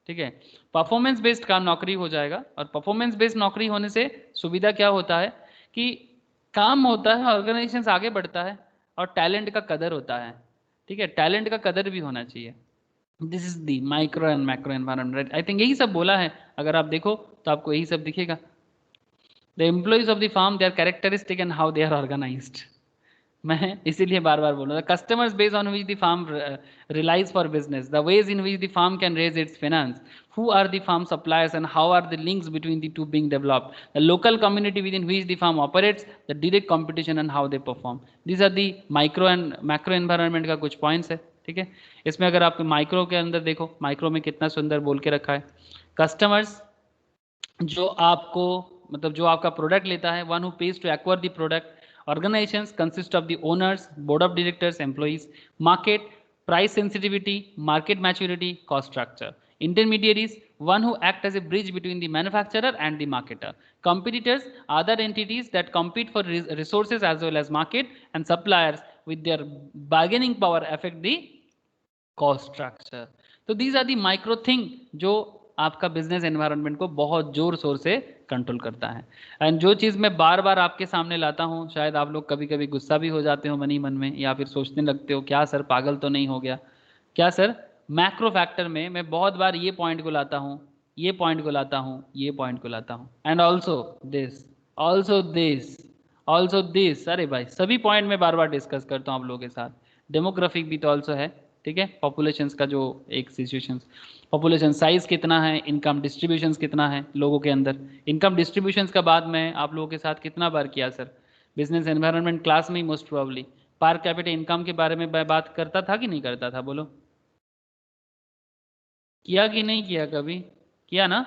ठीक है, परफॉर्मेंस बेस्ड काम नौकरी हो जाएगा, और परफॉर्मेंस बेस्ड नौकरी होने से सुविधा क्या होता है कि काम होता है, ऑर्गेनाइजेशन आगे बढ़ता है, और टैलेंट का कदर होता है। ठीक है, टैलेंट का कदर भी होना चाहिए। This is the micro and macro environment, I think यही सब बोला है। अगर आप देखो तो आपको यही सब दिखेगा। The employees of the firm, they are characteristic and how they are organized. मैं इसीलिए बार बार बोल रहा था, customers base on which the firm relies for business, the ways in which the firm can raise its finance, who are the firm suppliers and how are the links between the two being developed, the local community within which the firm operates, the direct competition and how they perform. These are the micro and macro environment का कुछ points है, ठीक है। इसमें अगर आप माइक्रो के अंदर देखो, माइक्रो में कितना सुंदर बोल के रखा है, कस्टमर्स जो आपको मतलब जो आपका प्रोडक्ट लेता है, one who pays to acquire the product, organizations consist of the owners, board of directors, employees, market, price sensitivity, market maturity, cost structure. Intermediaries, one who act as a bridge between the manufacturer and the marketer. Competitors, other entities that compete for resources as well as market, and suppliers with their bargaining power affect the cost structure. तो these are the micro thing जो आपका बिजनेस एनवायरनमेंट को बहुत जोर शोर से कंट्रोल करता है। एंड जो चीज़ मैं बार बार आपके सामने लाता हूँ, शायद आप लोग कभी कभी गुस्सा भी हो जाते हो मन ही मन में, या फिर सोचने लगते हो क्या सर पागल तो नहीं हो गया क्या सर। मैक्रो फैक्टर में मैं बहुत बार ये पॉइंट को लाता हूँ, ये पॉइंट को लाता हूँ, ये पॉइंट को लाता हूँ, and also this, also this, also this. अरे भाई सभी पॉइंट में बार बार डिस्कस करता हूँ आप लोगों के साथ। डेमोग्राफिक भी तो ऑल्सो है, ठीक है, पॉपुलेशंस का जो एक सिचुएशन, पॉपुलेशन साइज कितना है, इनकम डिस्ट्रीब्यूशंस कितना है लोगों के अंदर। इनकम डिस्ट्रीब्यूशंस का बाद मैं आप लोगों के साथ कितना बार किया सर, बिजनेस एनवायरनमेंट क्लास में ही most probably per capita income के बारे में मैं बात करता था कि नहीं करता था, बोलो किया कि नहीं किया, कभी किया ना,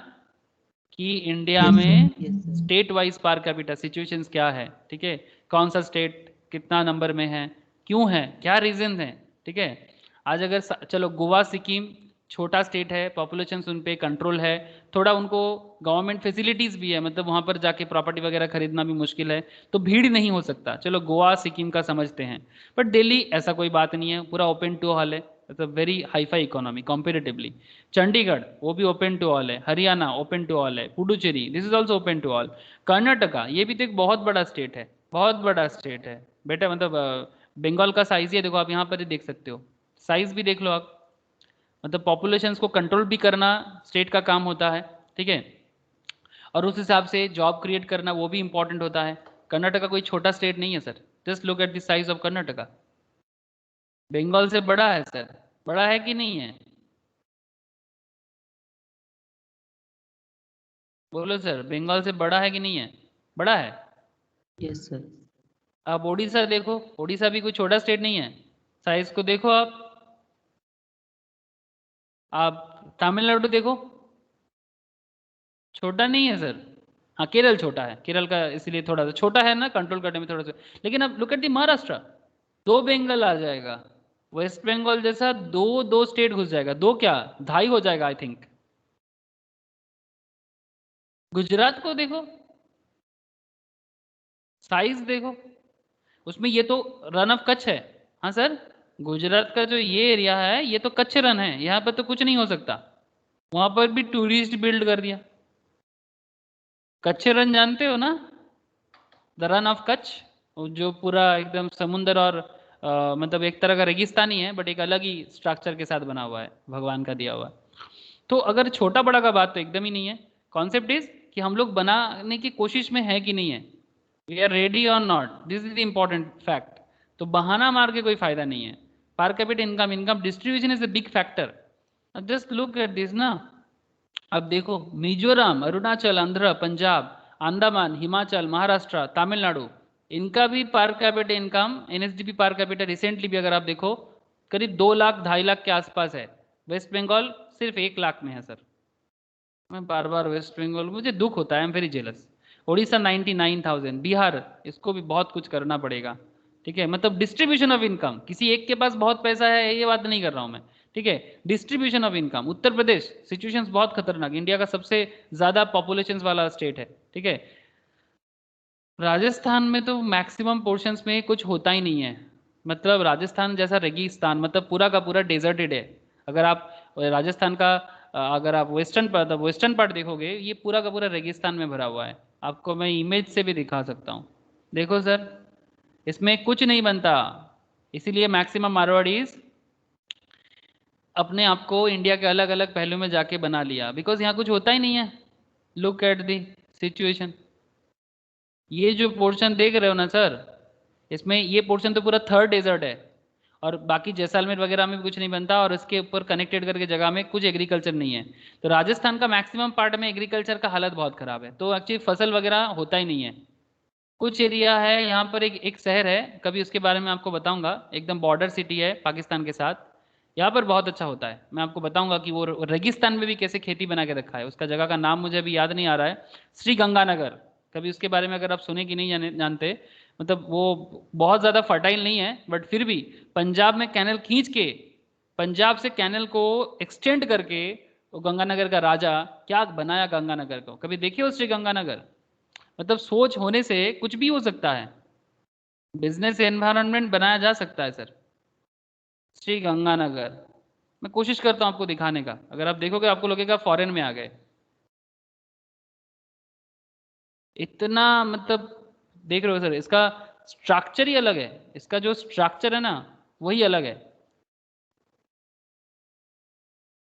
कि इंडिया में state wise per capita situations क्या है, ठीक है, कौन सा स्टेट कितना नंबर में है, क्यों है, क्या रीजन है, ठीक है। आज अगर चलो गोवा सिक्किम छोटा स्टेट है, पॉपुलेशन उन पे कंट्रोल है, थोड़ा उनको गवर्नमेंट फैसिलिटीज भी है, मतलब वहाँ पर जाके प्रॉपर्टी वगैरह खरीदना भी मुश्किल है, तो भीड़ नहीं हो सकता, चलो गोवा सिक्किम का समझते हैं। बट दिल्ली ऐसा कोई बात नहीं है, पूरा ओपन टू ऑल है, मतलब very hi-fi economy comparatively. Chandigarh वो भी ओपन टू ऑल है, हरियाणा ओपन टू ऑल है, Puducherry this is also open to all, Karnataka ये भी तो एक बहुत बड़ा स्टेट है, बहुत बड़ा स्टेट है बेटा, मतलब बंगाल का साइज ही देखो आप, यहाँ पर ही देख सकते हो, साइज भी देख लो आप, मतलब पॉपुलेशंस को कंट्रोल भी करना स्टेट का काम होता है, ठीक है, और उस हिसाब से जॉब क्रिएट करना वो भी इंपॉर्टेंट होता है। कर्नाटका कोई छोटा स्टेट नहीं है sir, just look at the size of Karnataka, Bengal से बड़ा है सर, बड़ा है कि नहीं है, बोलो सर, बंगाल से बड़ा है कि नहीं है, बड़ा है। Yes sir. आप उड़ीसा देखो, उड़ीसा भी कोई छोटा स्टेट नहीं है, साइज को देखो आप तमिलनाडु देखो, छोटा नहीं है सर, हाँ केरल छोटा है, केरल का इसलिए थोड़ा सा छोटा है ना, कंट्रोल करने में थोड़ा सा, लेकिन अब लुक एट दी महाराष्ट्र, दो बंगाल आ जाएगा, वेस्ट बंगाल जैसा दो दो स्टेट घुस जाएगा, दो क्या ढाई हो जाएगा आई थिंक। गुजरात को देखो, साइज देखो, उसमें ये तो रन ऑफ कच्छ है, हाँ सर, गुजरात का जो ये एरिया है ये तो कच्छ रन है, यहाँ पर तो कुछ नहीं हो सकता, वहां पर भी टूरिस्ट बिल्ड कर दिया। कच्छ रन जानते हो ना, द रन ऑफ कच्छ, जो पूरा एकदम समुंदर और मतलब एक तरह का रेगिस्तानी है, बट एक अलग ही स्ट्रक्चर के साथ बना हुआ है, भगवान का दिया हुआ है। तो अगर छोटा बड़ा का बात तो एकदम ही नहीं है, कॉन्सेप्ट इज कि हम लोग बनाने की कोशिश में है कि नहीं है, वी आर रेडी और not, this is the important fact. तो बहाना मार के कोई फायदा नहीं है। पर capita income, income distribution is a big factor, just look at this ना। अब देखो मिजोरम, अरुणाचल, आंध्र, पंजाब, अंडमान, हिमाचल, महाराष्ट्र, तमिलनाडु, इनका भी पर capita income, NSDP per capita recently भी अगर आप देखो करीब 2 लाख 2.5 लाख के आसपास है। वेस्ट बंगाल सिर्फ 1 लाख में है सर। मैं बार बार वेस्ट बंगाल, मुझे दुख होता है, I am very jealous. Orissa 99,000, Bihar इसको भी बहुत कुछ करना पड़ेगा, ठीक है, मतलब डिस्ट्रीब्यूशन ऑफ इनकम, किसी एक के पास बहुत पैसा है ये बात नहीं कर रहा हूं मैं, ठीक है, distribution of income. Uttar Pradesh situations बहुत खतरनाक, इंडिया का सबसे ज्यादा पॉपुलेशन वाला स्टेट है, ठीक है। राजस्थान में तो मैक्सिमम पोर्शंस में कुछ होता ही नहीं है, मतलब राजस्थान जैसा रेगिस्तान, मतलब पूरा का पूरा डेजर्टेड है। अगर आप राजस्थान का अगर आप वेस्टर्न पार्ट देखोगे, ये पूरा का पूरा रेगिस्तान में भरा हुआ है। आपको मैं इमेज से भी दिखा सकता हूँ, देखो सर, इसमें कुछ नहीं बनता, इसीलिए मैक्सिमम मारवाड़ीज अपने आप को इंडिया के अलग अलग पहलू में जाके बना लिया, बिकॉज यहाँ कुछ होता ही नहीं है। लुक एट दी सिचुएशन, ये जो पोर्शन देख रहे हो ना सर, इसमें ये पोर्शन तो पूरा थर्ड डेजर्ट है, और बाकी जैसलमेर वगैरह में भी कुछ नहीं बनता, और इसके ऊपर कनेक्टेड करके जगह में कुछ एग्रीकल्चर नहीं है। तो राजस्थान का मैक्सिमम पार्ट में एग्रीकल्चर का हालत बहुत ख़राब है, तो एक्चुअली फसल वगैरह होता ही नहीं है। कुछ एरिया है यहाँ पर, एक शहर है, कभी उसके बारे में आपको बताऊंगा, एकदम बॉर्डर सिटी है पाकिस्तान के साथ, यहाँ पर बहुत अच्छा होता है। मैं आपको बताऊंगा कि वो रेगिस्तान में भी कैसे खेती बना के रखा है। उसका जगह का नाम मुझे अभी याद नहीं आ रहा है, श्री गंगानगर। कभी उसके बारे में अगर आप सुने कि नहीं जानते, मतलब वो बहुत ज़्यादा फर्टाइल नहीं है, बट फिर भी पंजाब में कैनल खींच के, पंजाब से कैनल को एक्सटेंड करके, वो गंगानगर का राजा क्या बनाया गंगानगर को, कभी देखिए हो श्री गंगानगर? मतलब सोच होने से कुछ भी हो सकता है, बिजनेस एनवायरनमेंट बनाया जा सकता है सर। श्री गंगानगर, मैं कोशिश करता हूँ आपको दिखाने का, अगर आप देखोगे आपको लगेगा फॉरेन में आ गए। इतना मतलब देख रहे हो सर, इसका स्ट्रक्चर ही अलग है, इसका जो स्ट्रक्चर है ना वही अलग है।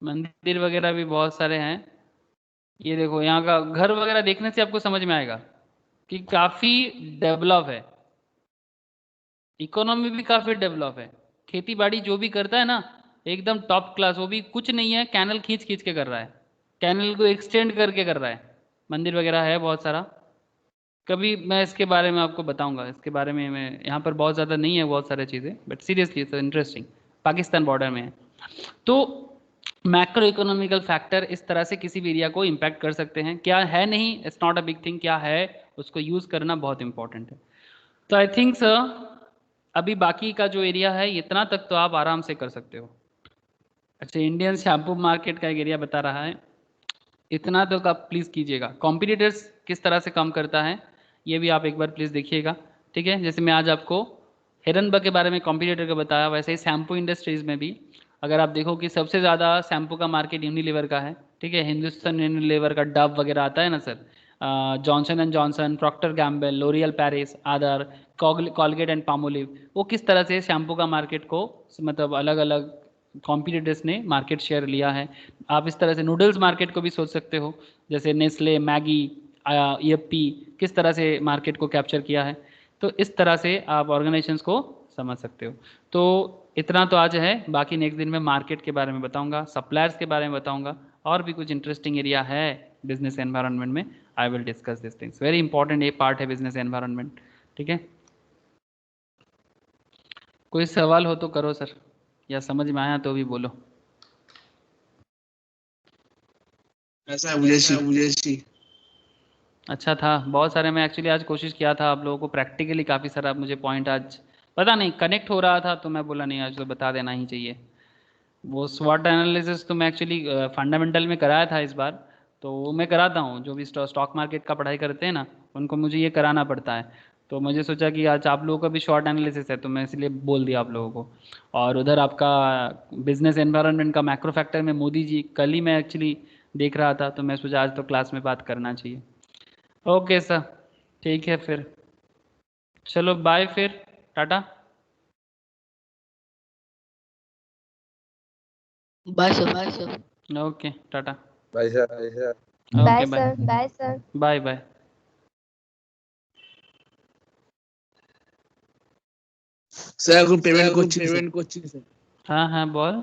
मंदिर वगैरह भी बहुत सारे हैं। ये देखो यहाँ का घर वगैरह देखने से आपको समझ में आएगा कि काफी डेवलप है, इकोनॉमी भी काफी डेवलप है। खेती बाड़ी जो भी करता है ना एकदम टॉप क्लास, वो भी कुछ नहीं है, कैनल खींच खींच के कर रहा है, कैनल को एक्सटेंड करके कर रहा है। मंदिर वगैरह है बहुत सारा, कभी मैं इसके बारे में आपको बताऊंगा। इसके बारे में मैं यहाँ पर बहुत ज़्यादा नहीं है बहुत सारी चीज़ें, but seriously it's interesting. Pakistan border में है। तो मैक्रो इकोनॉमिकल फैक्टर इस तरह से किसी भी एरिया को इम्पैक्ट कर सकते हैं, क्या है नहीं, it's not a big thing, क्या है उसको यूज़ करना बहुत इंपॉर्टेंट है। तो आई थिंक सर अभी बाकी का जो एरिया है इतना तक तो आप आराम से कर सकते हो। अच्छा, इंडियन शैम्पू मार्केट का एक एरिया बता रहा है, इतना तो आप प्लीज़ कीजिएगा। कॉम्पिटिटर्स किस तरह से काम करता है ये भी आप एक बार प्लीज़ देखिएगा, ठीक है? जैसे मैं आज आपको हिरनबर्ग के बारे में कॉम्पिटिटर का बताया, वैसे ही शैम्पू इंडस्ट्रीज़ में भी अगर आप देखो कि सबसे ज़्यादा शैम्पू का मार्केट यूनिलीवर का है, ठीक है? हिंदुस्तान यूनिलीवर का डव वगैरह आता है ना sir, Johnson and Johnson, Procter Gamble, L'Oreal Paris, other, Colgate and Palmolive, वो किस तरह से शैम्पू का मार्केट को मतलब अलग अलग कॉम्पिटिटर्स ने मार्केट शेयर लिया है। आप इस तरह से नूडल्स मार्केट को भी सोच सकते हो, जैसे नेस्ले, मैगी, यप्पी किस तरह से मार्केट को कैप्चर किया है। तो इस तरह से आप ऑर्गेनाइजेशंस को समझ सकते हो। तो इतना तो आज है, बाकी नेक्स्ट दिन में मार्केट के बारे में बताऊंगा, सप्लायर्स के बारे में बताऊंगा, और भी कुछ इंटरेस्टिंग एरिया है बिजनेस एनवायरनमेंट में, I will discuss this things. Very important ये पार्ट है बिजनेस एनवायरनमेंट, ठीक है? कोई सवाल हो तो करो सर, या समझ में आया तो भी बोलो। ऐसा है मुझे अच्छा था, बहुत सारे मैं एक्चुअली आज कोशिश किया था आप लोगों को प्रैक्टिकली काफ़ी सारा मुझे पॉइंट आज पता नहीं कनेक्ट हो रहा था, तो मैं बोला नहीं आज तो बता देना ही चाहिए। वो स्वॉट एनालिसिस तो मैं एक्चुअली फंडामेंटल में कराया था इस बार, तो वो मैं कराता हूँ, जो भी स्टॉक मार्केट का पढ़ाई करते हैं ना उनको मुझे ये कराना पड़ता है। तो मुझे सोचा कि आज आप लोगों का भी शॉर्ट एनालिसिस है, तो मैं इसलिए बोल दिया आप लोगों को। और उधर आपका बिजनेस एनवायरनमेंट का मैक्रो फैक्टर में मोदी जी कल ही मैं एक्चुअली देख रहा था, तो मैं सोचा आज तो क्लास में बात करना चाहिए। ओके सर, ठीक है फिर, चलो बाय फिर, tata. Bye sir. Okay tata. भाई sir okay bye bye. Sir, bye sir. Bye bye. Sir payment को हाँ हाँ बोल।